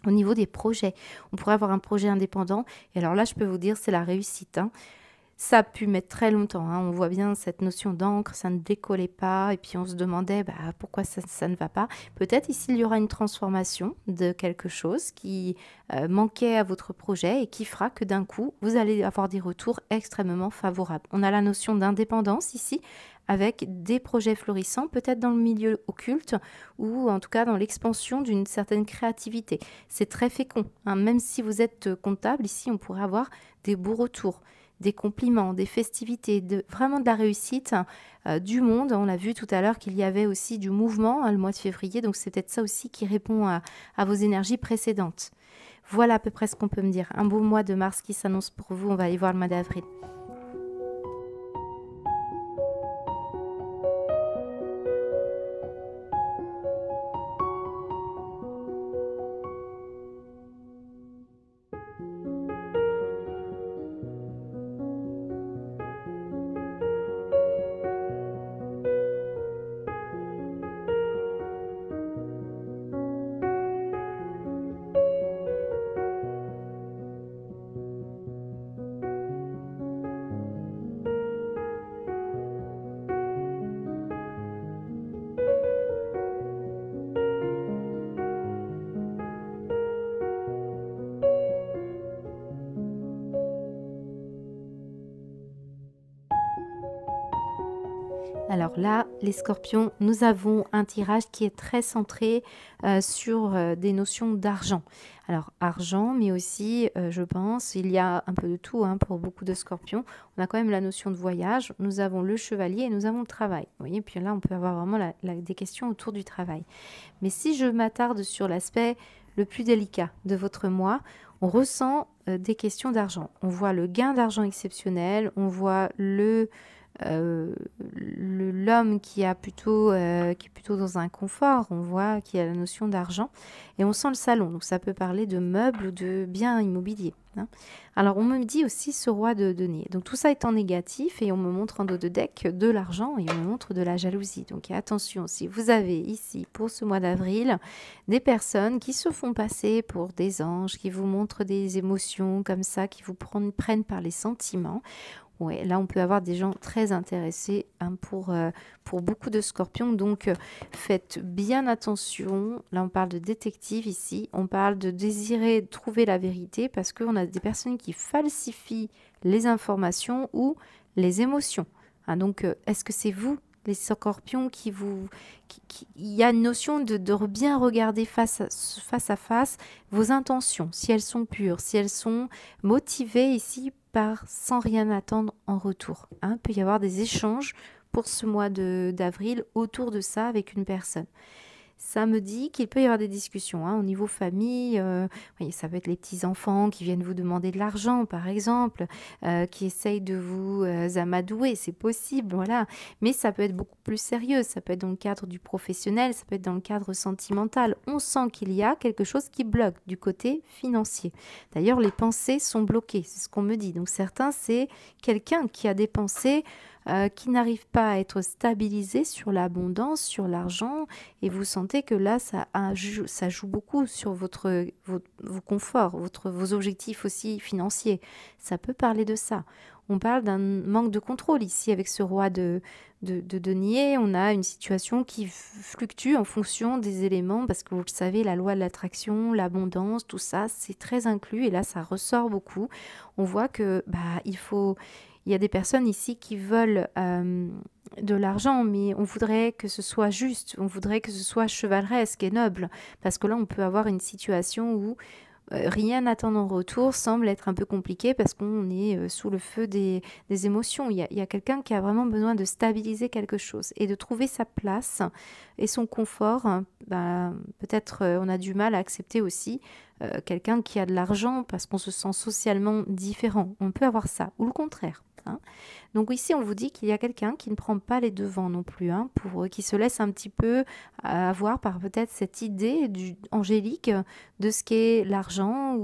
Au niveau des projets, on pourrait avoir un projet indépendant. Et alors là, je peux vous dire, c'est la réussite, hein. Ça a pu mettre très longtemps, hein. On voit bien cette notion d'encre, ça ne décollait pas. Et puis on se demandait pourquoi ça ne va pas. Peut-être ici, il y aura une transformation de quelque chose qui manquait à votre projet et qui fera que d'un coup, vous allez avoir des retours extrêmement favorables. On a la notion d'indépendance ici avec des projets florissants, peut-être dans le milieu occulte ou en tout cas dans l'expansion d'une certaine créativité. C'est très fécond, hein. Même si vous êtes comptable, ici, on pourrait avoir des beaux retours, des compliments, des festivités, vraiment de la réussite, du monde. On a vu tout à l'heure qu'il y avait aussi du mouvement, hein, le mois de février, donc c'est peut-être ça aussi qui répond à vos énergies précédentes. Voilà à peu près ce qu'on peut me dire. Un beau mois de mars qui s'annonce pour vous, on va aller voir le mois d'avril. Alors là, les scorpions, nous avons un tirage qui est très centré sur des notions d'argent. Alors argent, mais aussi, je pense, il y a un peu de tout, hein, pour beaucoup de scorpions. On a quand même la notion de voyage, nous avons le chevalier et nous avons le travail. Vous voyez, puis là, on peut avoir vraiment des questions autour du travail. Mais si je m'attarde sur l'aspect le plus délicat de votre mois, on ressent des questions d'argent. On voit le gain d'argent exceptionnel, on voit l'homme qui est plutôt dans un confort, on voit qu'il y a la notion d'argent et on sent le salon, donc ça peut parler de meubles ou de biens immobiliers, hein. Alors on me dit aussi ce roi de denier, donc tout ça est en négatif et on me montre en dos de deck de l'argent et on me montre de la jalousie. Donc attention, si vous avez ici pour ce mois d'avril des personnes qui se font passer pour des anges, qui vous montrent des émotions comme ça, qui vous prennent par les sentiments. Ouais, là, on peut avoir des gens très intéressés, hein, pour beaucoup de scorpions. Donc, faites bien attention. Là, on parle de détective ici. On parle de désirer trouver la vérité parce qu'on a des personnes qui falsifient les informations ou les émotions, hein. Donc, est-ce que c'est vous, les scorpions, il y a une notion de bien regarder face à face vos intentions, si elles sont pures, si elles sont motivées ici par sans rien attendre en retour, hein. Il peut y avoir des échanges pour ce mois d'avril autour de ça avec une personne. Ça me dit qu'il peut y avoir des discussions au niveau famille. Oui, ça peut être les petits-enfants qui viennent vous demander de l'argent, par exemple, qui essayent de vous amadouer, c'est possible, voilà. Mais ça peut être beaucoup plus sérieux, ça peut être dans le cadre du professionnel, ça peut être dans le cadre sentimental. On sent qu'il y a quelque chose qui bloque du côté financier. D'ailleurs, les pensées sont bloquées, c'est ce qu'on me dit. Donc certains, c'est quelqu'un qui a des pensées qui n'arrive pas à être stabilisé sur l'abondance, sur l'argent, et vous sentez que là, ça joue beaucoup sur vos conforts, vos objectifs aussi financiers. Ça peut parler de ça. On parle d'un manque de contrôle ici avec ce roi de denier. On a une situation qui fluctue en fonction des éléments, parce que vous le savez, la loi de l'attraction, l'abondance, tout ça, c'est très inclus, et là, ça ressort beaucoup. On voit que il y a des personnes ici qui veulent de l'argent, mais on voudrait que ce soit juste, on voudrait que ce soit chevaleresque et noble, parce que là, on peut avoir une situation où rien n'attendre en retour semble être un peu compliqué parce qu'on est sous le feu des émotions. Il y a quelqu'un qui a vraiment besoin de stabiliser quelque chose et de trouver sa place et son confort. Peut-être on a du mal à accepter aussi quelqu'un qui a de l'argent parce qu'on se sent socialement différent. On peut avoir ça, ou le contraire. Donc ici, on vous dit qu'il y a quelqu'un qui ne prend pas les devants non plus, qui se laisse un petit peu avoir par peut-être cette idée angélique de ce qu'est l'argent.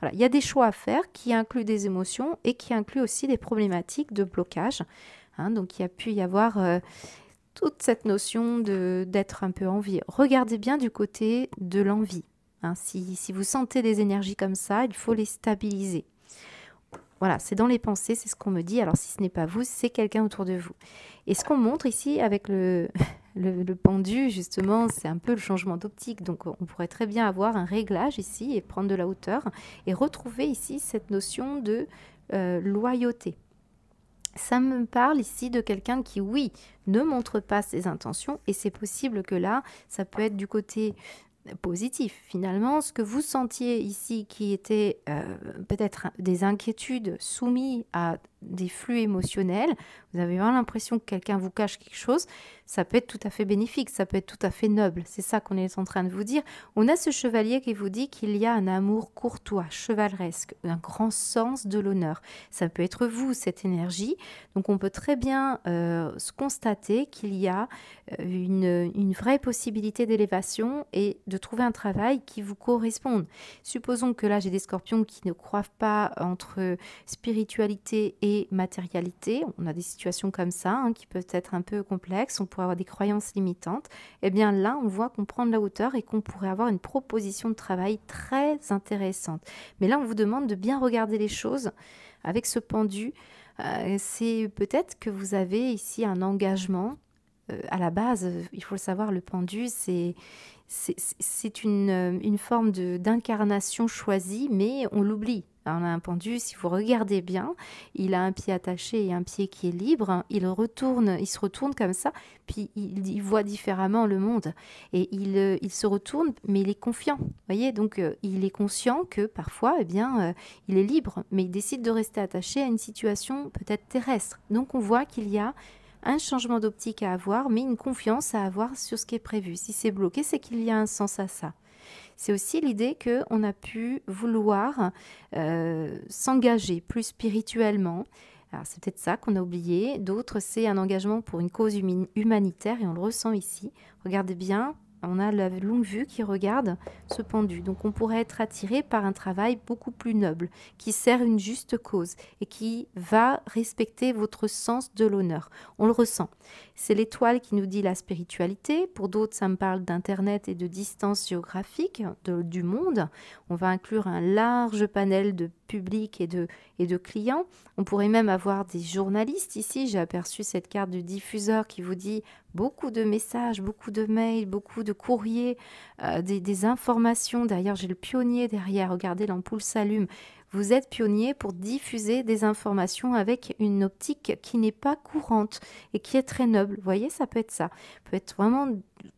Voilà. Il y a des choix à faire qui incluent des émotions et qui incluent aussi des problématiques de blocage. Donc il y a pu y avoir toute cette notion d'être un peu envieux. Regardez bien du côté de l'envie. Si vous sentez des énergies comme ça, il faut les stabiliser. Voilà, c'est dans les pensées, c'est ce qu'on me dit. Alors si ce n'est pas vous, c'est quelqu'un autour de vous. Et ce qu'on montre ici avec le pendu, justement, c'est un peu le changement d'optique. Donc on pourrait très bien avoir un réglage ici et prendre de la hauteur et retrouver ici cette notion de loyauté. Ça me parle ici de quelqu'un qui, oui, ne montre pas ses intentions, et c'est possible que là, ça peut être du côté positif. Finalement, ce que vous sentiez ici qui était peut-être des inquiétudes soumises à des flux émotionnels, vous avez vraiment l'impression que quelqu'un vous cache quelque chose, ça peut être tout à fait bénéfique, ça peut être tout à fait noble. C'est ça qu'on est en train de vous dire. On a ce chevalier qui vous dit qu'il y a un amour courtois, chevaleresque, un grand sens de l'honneur. Ça peut être vous, cette énergie. Donc on peut très bien se constater qu'il y a une vraie possibilité d'élévation et de trouver un travail qui vous corresponde. Supposons que là, j'ai des scorpions qui ne croient pas entre spiritualité et matérialité. On a des situations comme ça qui peuvent être un peu complexes. On pourrait avoir des croyances limitantes. Eh bien là, on voit qu'on prend de la hauteur et qu'on pourrait avoir une proposition de travail très intéressante. Mais là, on vous demande de bien regarder les choses avec ce pendu. C'est peut-être que vous avez ici un engagement. À la base, il faut le savoir, le pendu, c'est une forme d'incarnation choisie, mais on l'oublie. On a un pendu, si vous regardez bien, il a un pied attaché et un pied qui est libre. Il se retourne comme ça, puis il voit différemment le monde. Et il se retourne, mais il est confiant. Voyez, donc il est conscient que parfois, il est libre, mais il décide de rester attaché à une situation peut-être terrestre. Donc on voit qu'il y a un changement d'optique à avoir, mais une confiance à avoir sur ce qui est prévu. Si c'est bloqué, c'est qu'il y a un sens à ça. C'est aussi l'idée qu'on a pu vouloir s'engager plus spirituellement. Alors c'est peut-être ça qu'on a oublié. D'autres, c'est un engagement pour une cause humanitaire, et on le ressent ici. Regardez bien, on a la longue vue qui regarde ce pendu. Donc on pourrait être attiré par un travail beaucoup plus noble, qui sert une juste cause et qui va respecter votre sens de l'honneur. On le ressent. C'est l'étoile qui nous dit la spiritualité. Pour d'autres, ça me parle d'Internet et de distance géographique du monde. On va inclure un large panel de publics et de clients. On pourrait même avoir des journalistes ici. J'ai aperçu cette carte du diffuseur qui vous dit beaucoup de messages, beaucoup de mails, beaucoup de courriers, des informations. Derrière, j'ai le pionnier derrière. Regardez, l'ampoule s'allume. Vous êtes pionnier pour diffuser des informations avec une optique qui n'est pas courante et qui est très noble. Vous voyez, ça peut être ça. Ça peut être vraiment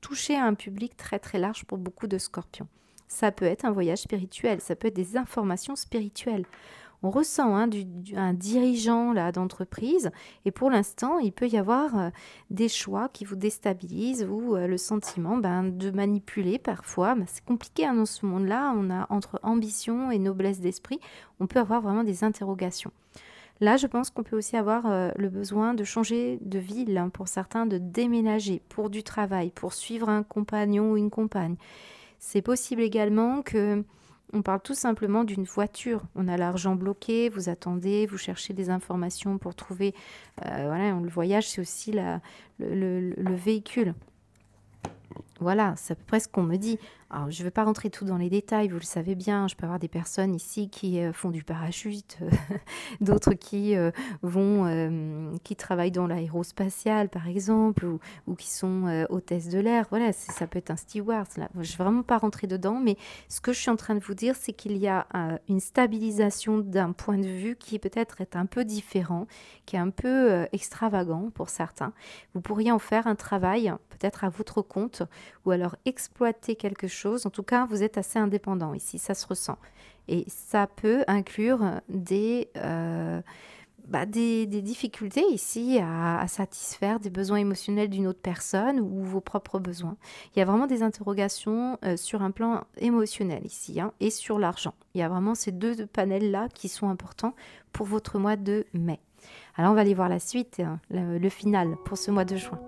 toucher à un public très très large pour beaucoup de scorpions. Ça peut être un voyage spirituel, ça peut être des informations spirituelles. On ressent hein, un dirigeant là d'entreprise et pour l'instant, il peut y avoir des choix qui vous déstabilisent ou le sentiment de manipuler parfois. C'est compliqué hein, dans ce monde-là, on a entre ambition et noblesse d'esprit, on peut avoir vraiment des interrogations. Là, je pense qu'on peut aussi avoir le besoin de changer de ville, hein, pour certains de déménager pour du travail, pour suivre un compagnon ou une compagne. C'est possible également que on parle tout simplement d'une voiture. On a l'argent bloqué, vous attendez, vous cherchez des informations pour trouver. Voilà, le voyage, c'est aussi le véhicule. Voilà, c'est à peu près ce qu'on me dit. Alors, je ne vais pas rentrer tout dans les détails, vous le savez bien. Je peux avoir des personnes ici qui font du parachute, d'autres qui qui travaillent dans l'aérospatial, par exemple, ou qui sont hôtesses de l'air. Voilà, ça peut être un steward. Là. Je ne vais vraiment pas rentrer dedans, mais ce que je suis en train de vous dire, c'est qu'il y a une stabilisation d'un point de vue qui peut-être est un peu différent, qui est un peu extravagant pour certains. Vous pourriez en faire un travail, peut-être à votre compte, ou alors exploiter quelque chose. En tout cas, vous êtes assez indépendant ici, ça se ressent. Et ça peut inclure des difficultés ici à satisfaire des besoins émotionnels d'une autre personne ou vos propres besoins. Il y a vraiment des interrogations sur un plan émotionnel ici hein, et sur l'argent. Il y a vraiment ces deux panels-là qui sont importants pour votre mois de mai. Alors, on va aller voir la suite, hein, le final pour ce mois de juin.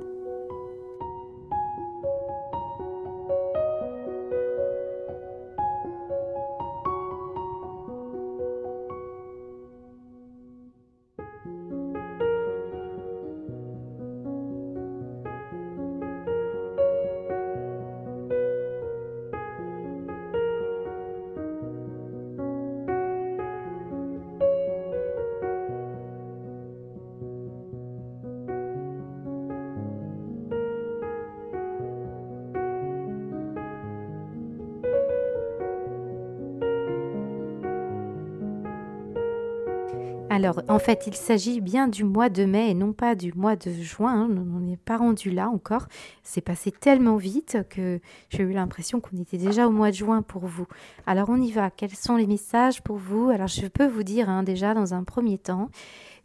Alors, en fait, il s'agit bien du mois de mai et non pas du mois de juin. Hein. On n'est pas rendu là encore. C'est passé tellement vite que j'ai eu l'impression qu'on était déjà au mois de juin pour vous. Alors, on y va. Quels sont les messages pour vous? Alors, je peux vous dire hein, déjà dans un premier temps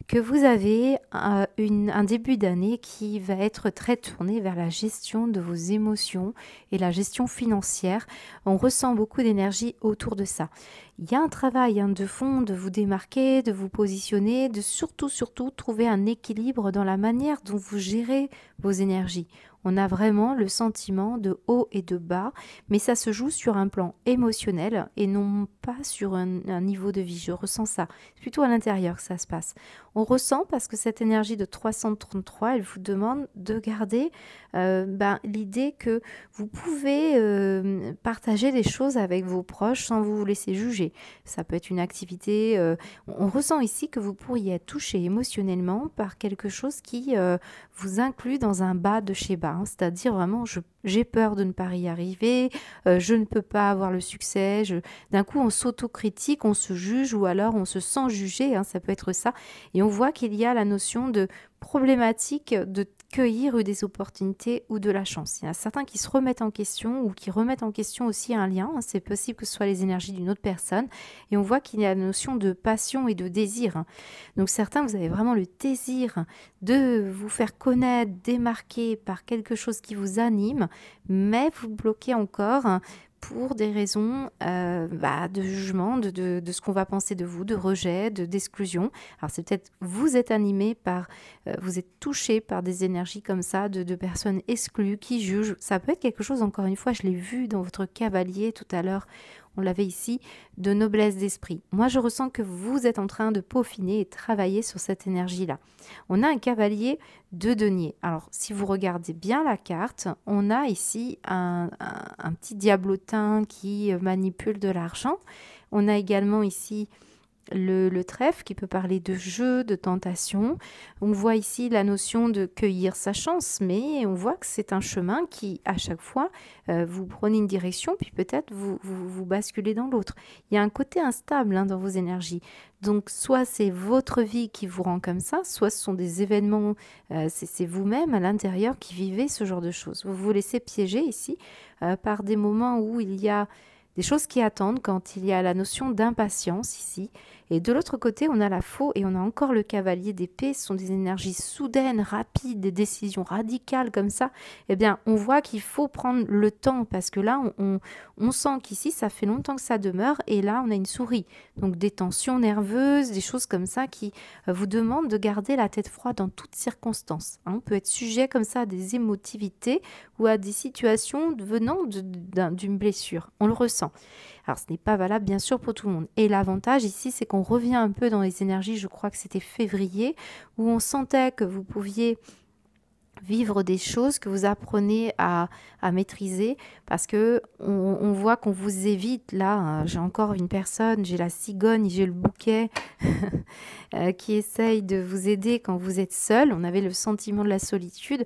que vous avez un début d'année qui va être très tourné vers la gestion de vos émotions et la gestion financière. On ressent beaucoup d'énergie autour de ça. Il y a un travail hein, de fond, de vous démarquer, de vous positionner, de surtout trouver un équilibre dans la manière dont vous gérez vos énergies. On a vraiment le sentiment de haut et de bas, mais ça se joue sur un plan émotionnel et non pas sur un niveau de vie. Je ressens ça. C'est plutôt à l'intérieur que ça se passe. On ressent parce que cette énergie de 333, elle vous demande de garder l'idée que vous pouvez partager des choses avec vos proches sans vous laisser juger. Ça peut être une activité. On ressent ici que vous pourriez être touché émotionnellement par quelque chose qui vous inclut dans un bas de chez bas. Hein, c'est-à-dire vraiment, j'ai peur de ne pas y arriver, je ne peux pas avoir le succès. D'un coup, on s'autocritique, on se juge ou alors on se sent jugé. Hein, ça peut être ça. Et on voit qu'il y a la notion de problématique de cueillir des opportunités ou de la chance. Il y en a certains qui se remettent en question ou qui remettent en question aussi un lien. C'est possible que ce soit les énergies d'une autre personne. Et on voit qu'il y a la notion de passion et de désir. Donc certains, vous avez vraiment le désir de vous faire connaître, démarquer par quelque chose qui vous anime, mais vous bloquez encore pour des raisons de jugement, de ce qu'on va penser de vous, de rejet, d'exclusion. Alors c'est peut-être vous êtes animé par, vous êtes touché par des énergies comme ça, de personnes exclues qui jugent. Ça peut être quelque chose, encore une fois, je l'ai vu dans votre cavalier tout à l'heure, on l'avait ici, de noblesse d'esprit. Moi, je ressens que vous êtes en train de peaufiner et travailler sur cette énergie-là. On a un cavalier de denier. Alors, si vous regardez bien la carte, on a ici un petit diablotin qui manipule de l'argent. On a également ici le trèfle qui peut parler de jeu, de tentation. On voit ici la notion de cueillir sa chance, mais on voit que c'est un chemin qui, à chaque fois, vous prenez une direction, puis peut-être vous basculez dans l'autre. Il y a un côté instable hein, dans vos énergies. Donc, soit c'est votre vie qui vous rend comme ça, soit ce sont des événements, c'est vous-même à l'intérieur qui vivez ce genre de choses. Vous vous laissez piéger ici par des moments où il y a des choses qui attendent quand il y a la notion d'impatience ici. Et de l'autre côté, on a la faux et on a encore le cavalier d'épée. Ce sont des énergies soudaines, rapides, des décisions radicales comme ça. Eh bien, on voit qu'il faut prendre le temps parce que là, on sent qu'ici, ça fait longtemps que ça demeure et là, on a une souris. Donc, des tensions nerveuses, des choses comme ça qui vous demandent de garder la tête froide dans toutes circonstances. Hein. On peut être sujet comme ça à des émotivités ou à des situations venant d'une blessure. On le ressent. Alors, ce n'est pas valable, bien sûr, pour tout le monde. Et l'avantage ici, c'est qu'on revient un peu dans les énergies, je crois que c'était février, où on sentait que vous pouviez vivre des choses que vous apprenez à maîtriser parce que on voit qu'on vous évite là, hein. J'ai encore une personne, j'ai la cigogne, j'ai le bouquet qui essaye de vous aider quand vous êtes seul. On avait le sentiment de la solitude.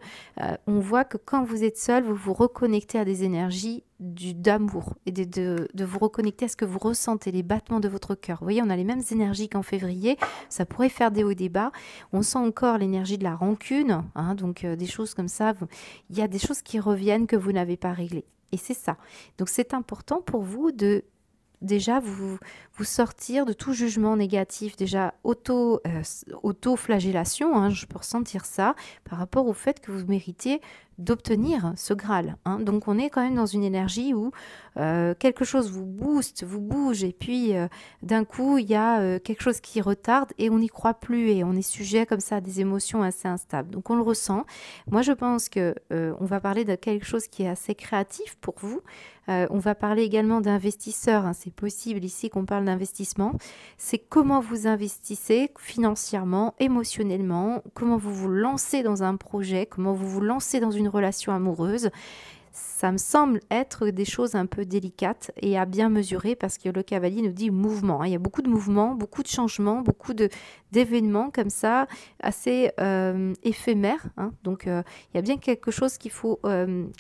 On voit que quand vous êtes seul, vous vous reconnectez à des énergies d'amour et de vous reconnecter à ce que vous ressentez, les battements de votre cœur. Vous voyez, on a les mêmes énergies qu'en février. Ça pourrait faire des hauts et des bas. On sent encore l'énergie de la rancune, hein, donc des choses comme ça. Il y a des choses qui reviennent que vous n'avez pas réglées. Et c'est ça. Donc c'est important pour vous de déjà vous sortir de tout jugement négatif, déjà auto-flagellation, hein, je peux ressentir ça, par rapport au fait que vous méritez d'obtenir ce Graal. Hein. Donc on est quand même dans une énergie où quelque chose vous booste, vous bouge, et puis d'un coup il y a quelque chose qui retarde et on n'y croit plus et on est sujet comme ça à des émotions assez instables. Donc on le ressent. Moi je pense que on va parler de quelque chose qui est assez créatif pour vous. On va parler également d'investisseurs, hein. C'est possible ici qu'on parle d'investissement. C'est comment vous investissez financièrement, émotionnellement, comment vous vous lancez dans un projet, comment vous vous lancez dans une relation amoureuse. Ça me semble être des choses un peu délicates et à bien mesurer parce que le cavalier nous dit mouvement. Hein. Il y a beaucoup de mouvements, beaucoup de changements, beaucoup d'événements comme ça, assez éphémères. Hein. Donc, il y a bien quelque chose qu'il faut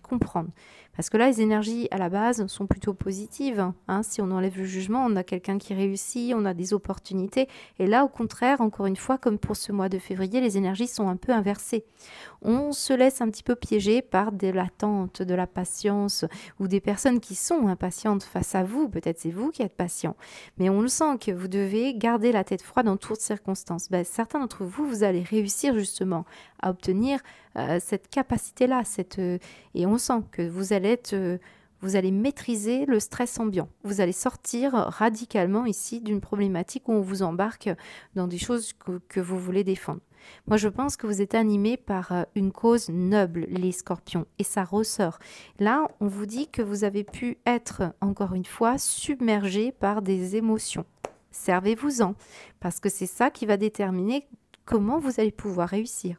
comprendre. Parce que là, les énergies à la base sont plutôt positives. Hein. Si on enlève le jugement, on a quelqu'un qui réussit, on a des opportunités. Et là, au contraire, encore une fois, comme pour ce mois de février, les énergies sont un peu inversées. On se laisse un petit peu piéger par de l'attente, de la patience ou des personnes qui sont impatientes face à vous. Peut-être c'est vous qui êtes patient. Mais on le sent que vous devez garder la tête froide dans toutes circonstances. Ben, certains d'entre vous, vous allez réussir justement à obtenir cette capacité-là. Et on sent que vous allez maîtriser le stress ambiant. Vous allez sortir radicalement ici d'une problématique où on vous embarque dans des choses que vous voulez défendre. Moi, je pense que vous êtes animé par une cause noble, les scorpions, et ça ressort. Là, on vous dit que vous avez pu être, encore une fois, submergé par des émotions. Servez-vous-en, parce que c'est ça qui va déterminer comment vous allez pouvoir réussir.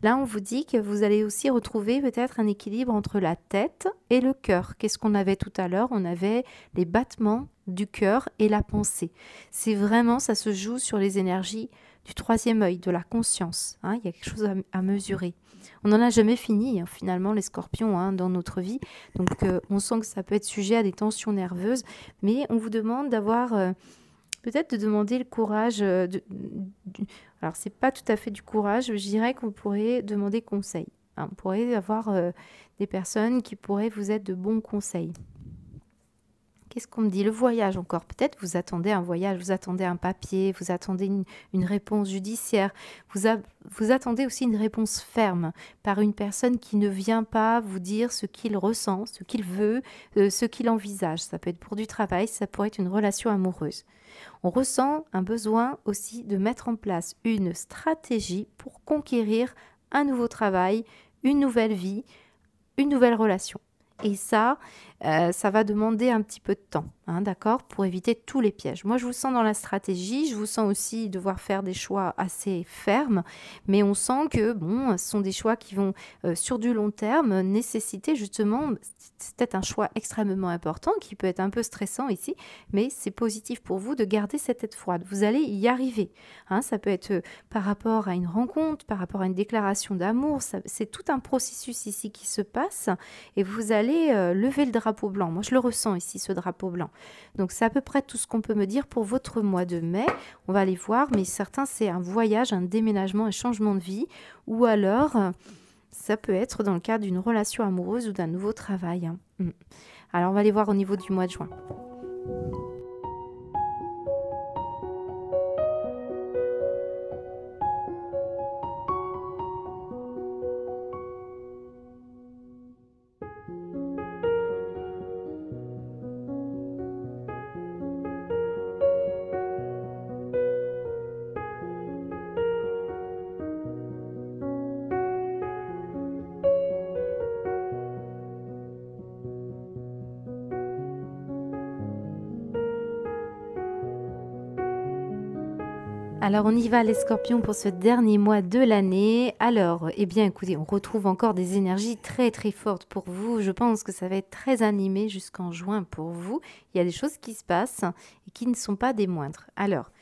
Là, on vous dit que vous allez aussi retrouver peut-être un équilibre entre la tête et le cœur. Qu'est-ce qu'on avait tout à l'heure? On avait les battements du cœur et la pensée. C'est vraiment, ça se joue sur les énergies du troisième œil, de la conscience. Hein, il y a quelque chose à mesurer. On n'en a jamais fini, hein, finalement, les scorpions, hein, dans notre vie. Donc, on sent que ça peut être sujet à des tensions nerveuses, mais on vous demande d'avoir... peut-être de demander le courage. Alors, c'est pas tout à fait du courage. Je dirais qu'on pourrait demander conseil. Hein. On pourrait avoir des personnes qui pourraient vous être de bons conseils. Qu'est-ce qu'on me dit? Le voyage encore. Peut-être vous attendez un voyage, vous attendez un papier, vous attendez une réponse judiciaire. Vous attendez aussi une réponse ferme par une personne qui ne vient pas vous dire ce qu'il ressent, ce qu'il veut, ce qu'il envisage. Ça peut être pour du travail, ça pourrait être une relation amoureuse. On ressent un besoin aussi de mettre en place une stratégie pour conquérir un nouveau travail, une nouvelle vie, une nouvelle relation. Et ça va demander un petit peu de temps, hein, d'accord, pour éviter tous les pièges. Moi, je vous sens dans la stratégie, je vous sens aussi devoir faire des choix assez fermes, mais on sent que, bon, ce sont des choix qui vont, sur du long terme, nécessiter justement, c'est peut-être un choix extrêmement important, qui peut être un peu stressant ici, mais c'est positif pour vous de garder cette tête froide. Vous allez y arriver. Hein, ça peut être par rapport à une rencontre, par rapport à une déclaration d'amour, c'est tout un processus ici qui se passe, et vous allez lever le drapeau blanc. Moi, je le ressens ici, ce drapeau blanc. Donc, c'est à peu près tout ce qu'on peut me dire pour votre mois de mai. On va aller voir, mais certains, c'est un voyage, un déménagement, un changement de vie. Ou alors, ça peut être dans le cadre d'une relation amoureuse ou d'un nouveau travail. Hein. Alors, on va aller voir au niveau du mois de juin. Alors on y va les scorpions pour ce dernier mois de l'année. Alors, eh bien écoutez, on retrouve encore des énergies très très fortes pour vous. Je pense que ça va être très animé jusqu'en juin pour vous. Il y a des choses qui se passent et qui ne sont pas des moindres. Alors,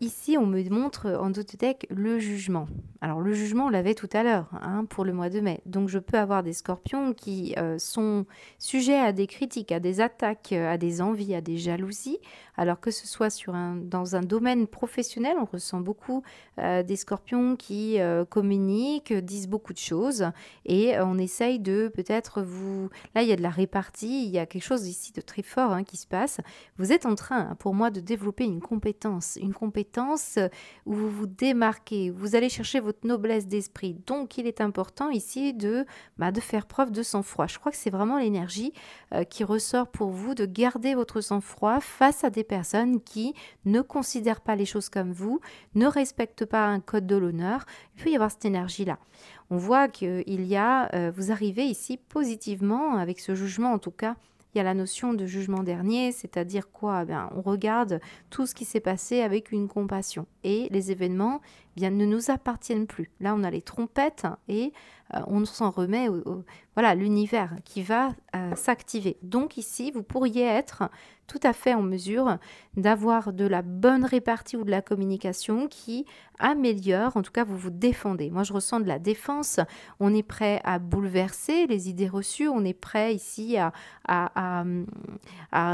ici, on me montre en Dotothèque le jugement. Alors, le jugement, on l'avait tout à l'heure hein, pour le mois de mai. Donc, je peux avoir des scorpions qui sont sujets à des critiques, à des attaques, à des envies, à des jalousies. Alors que ce soit dans un domaine professionnel, on ressent beaucoup des scorpions qui communiquent, disent beaucoup de choses. Et on essaye de peut-être vous... Là, il y a de la répartie, il y a quelque chose ici de très fort hein, qui se passe. Vous êtes en train, pour moi, de développer une compétence où vous vous démarquez, vous allez chercher votre noblesse d'esprit. Donc, il est important ici de faire preuve de sang-froid. Je crois que c'est vraiment l'énergie qui ressort pour vous, de garder votre sang-froid face à des personnes qui ne considèrent pas les choses comme vous, ne respectent pas un code de l'honneur. Il peut y avoir cette énergie-là. On voit qu'il y a, vous arrivez ici positivement, avec ce jugement en tout cas. Il y a la notion de jugement dernier, c'est-à-dire quoi? On regarde tout ce qui s'est passé avec une compassion. Et les événements ne nous appartiennent plus. Là, on a les trompettes et on s'en remet voilà, l'univers qui va s'activer. Donc ici, vous pourriez être tout à fait en mesure d'avoir de la bonne répartie ou de la communication qui améliore, en tout cas vous vous défendez. Moi je ressens de la défense, on est prêt à bouleverser les idées reçues, on est prêt ici à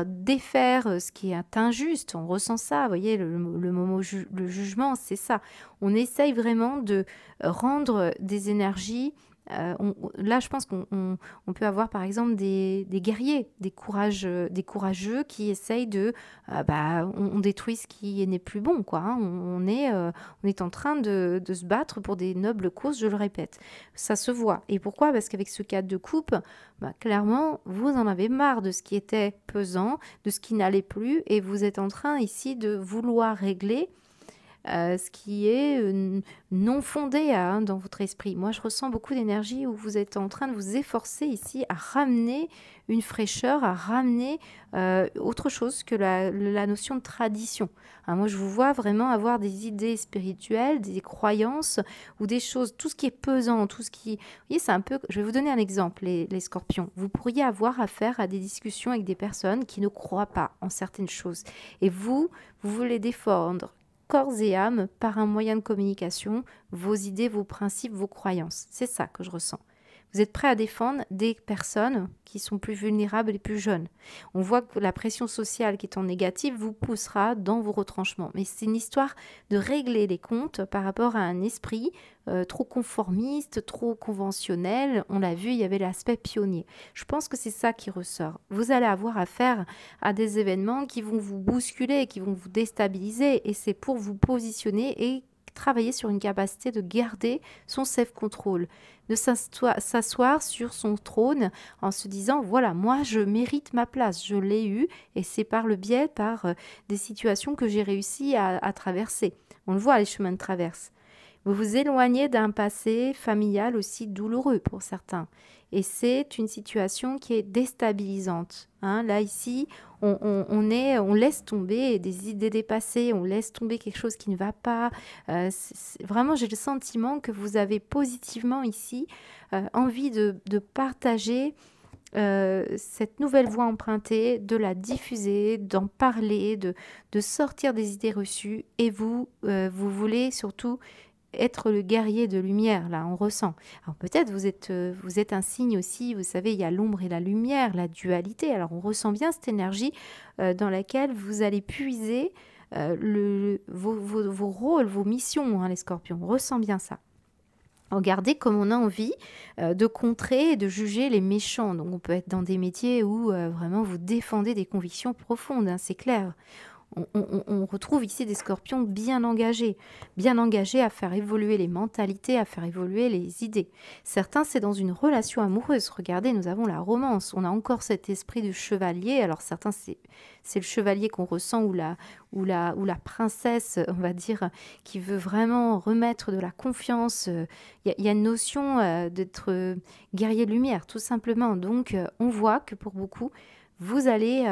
défaire ce qui est injuste, on ressent ça, vous voyez le jugement c'est ça, on essaye vraiment de rendre des énergies. Là, je pense qu'on peut avoir par exemple des guerriers, des courageux qui essayent on détruit ce qui n'est plus bon, quoi. Hein. On est en train de se battre pour des nobles causes, je le répète. Ça se voit. Et pourquoi? Parce qu'avec ce cadre de coupe, clairement, vous en avez marre de ce qui était pesant, de ce qui n'allait plus, et vous êtes en train ici de vouloir régler ce qui est non fondé dans votre esprit. Moi, je ressens beaucoup d'énergie où vous êtes en train de vous efforcer ici à ramener une fraîcheur, à ramener autre chose que la notion de tradition. Hein, moi, je vous vois vraiment avoir des idées spirituelles, des croyances ou des choses, tout ce qui est pesant, tout ce qui... Vous voyez, c'est un peu... Je vais vous donner un exemple, les scorpions. Vous pourriez avoir affaire à des discussions avec des personnes qui ne croient pas en certaines choses. Et vous voulez défendre corps et âme par un moyen de communication, vos idées, vos principes, vos croyances. C'est ça que je ressens. Vous êtes prêt à défendre des personnes qui sont plus vulnérables et plus jeunes. On voit que la pression sociale qui est en négatif vous poussera dans vos retranchements. Mais c'est une histoire de régler les comptes par rapport à un esprit trop conformiste, trop conventionnel. On l'a vu, il y avait l'aspect pionnier. Je pense que c'est ça qui ressort. Vous allez avoir affaire à des événements qui vont vous bousculer, qui vont vous déstabiliser. Et c'est pour vous positionner et travailler sur une capacité de garder son self-control, de s'asseoir sur son trône en se disant voilà, moi je mérite ma place, je l'ai eu et c'est par le biais, par des situations que j'ai réussi à traverser. On le voit, les chemins de traverse. Vous vous éloignez d'un passé familial aussi douloureux pour certains. Et c'est une situation qui est déstabilisante. Hein. Là, ici, on laisse tomber des idées dépassées, on laisse tomber quelque chose qui ne va pas. Vraiment, j'ai le sentiment que vous avez positivement ici envie de partager cette nouvelle voie empruntée, de la diffuser, d'en parler, de sortir des idées reçues. Et vous voulez surtout être le guerrier de lumière, là, on ressent. Alors peut-être vous êtes un signe aussi, vous savez, il y a l'ombre et la lumière, la dualité. Alors on ressent bien cette énergie dans laquelle vous allez puiser vos rôles, vos missions, hein, les scorpions. On ressent bien ça. Regardez comme on a envie de contrer et de juger les méchants. Donc on peut être dans des métiers où vraiment vous défendez des convictions profondes, hein, c'est clair. On retrouve ici des scorpions bien engagés à faire évoluer les mentalités, à faire évoluer les idées. Certains, c'est dans une relation amoureuse. Regardez, nous avons la romance. On a encore cet esprit de chevalier. Alors certains, c'est le chevalier qu'on ressent ou la princesse, on va dire, qui veut vraiment remettre de la confiance. Il y a une notion d'être guerrier de lumière, tout simplement. Donc, on voit que pour beaucoup, vous allez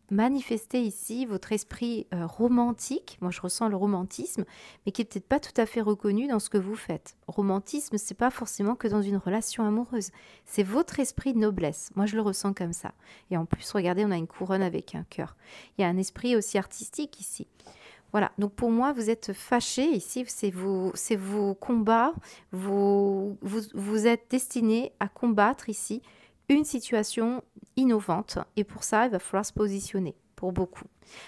manifester ici votre esprit romantique. Moi, je ressens le romantisme, mais qui n'est peut-être pas tout à fait reconnu dans ce que vous faites. Romantisme, c'est pas forcément que dans une relation amoureuse. C'est votre esprit de noblesse. Moi, je le ressens comme ça. Et en plus, regardez, on a une couronne avec un cœur. Il y a un esprit aussi artistique ici. Voilà, donc pour moi, vous êtes fâché ici, c'est vos combats, vous êtes destiné à combattre ici une situation innovante. Et pour ça, il va falloir se positionner, pour beaucoup.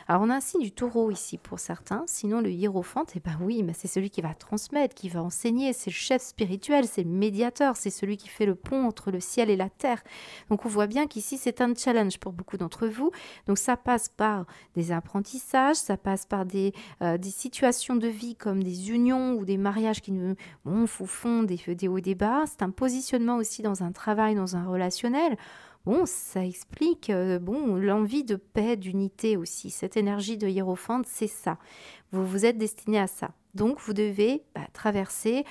Alors, on a un signe du taureau ici pour certains. Sinon, le hiérophante, eh ben oui, mais c'est celui qui va transmettre, qui va enseigner. C'est le chef spirituel, c'est le médiateur, c'est celui qui fait le pont entre le ciel et la terre. Donc, on voit bien qu'ici, c'est un challenge pour beaucoup d'entre vous. Donc, ça passe par des apprentissages, ça passe par des situations de vie comme des unions ou des mariages qui nous font des hauts et des bas. C'est un positionnement aussi dans un travail, dans un relationnel. Bon, ça explique l'envie de paix, d'unité aussi. Cette énergie de hiérophante, c'est ça. Vous vous êtes destiné à ça. Donc, vous devez traverser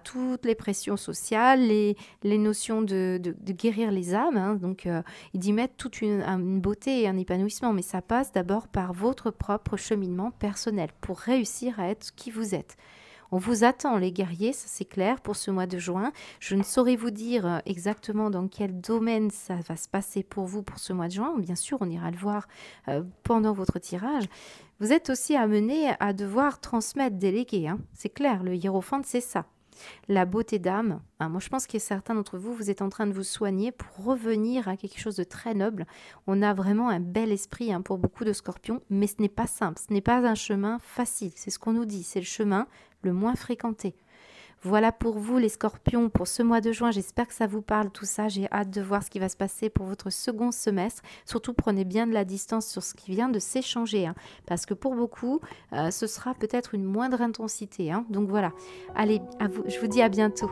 toutes les pressions sociales, les notions de guérir les âmes, hein, donc d'y mettre toute une beauté et un épanouissement. Mais ça passe d'abord par votre propre cheminement personnel pour réussir à être qui vous êtes. On vous attend, les guerriers, ça c'est clair, pour ce mois de juin. Je ne saurais vous dire exactement dans quel domaine ça va se passer pour vous pour ce mois de juin. Bien sûr, on ira le voir pendant votre tirage. Vous êtes aussi amené à devoir transmettre, déléguer. Hein. C'est clair, le hiérophante, c'est ça. La beauté d'âme, moi je pense que certains d'entre vous, vous êtes en train de vous soigner pour revenir à quelque chose de très noble. On a vraiment un bel esprit pour beaucoup de scorpions, mais ce n'est pas simple, ce n'est pas un chemin facile, c'est ce qu'on nous dit, c'est le chemin le moins fréquenté. Voilà pour vous les scorpions pour ce mois de juin, j'espère que ça vous parle tout ça, j'ai hâte de voir ce qui va se passer pour votre second semestre, surtout prenez bien de la distance sur ce qui vient de s'échanger, parce que pour beaucoup, ce sera peut-être une moindre intensité, donc voilà, allez, je vous dis à bientôt.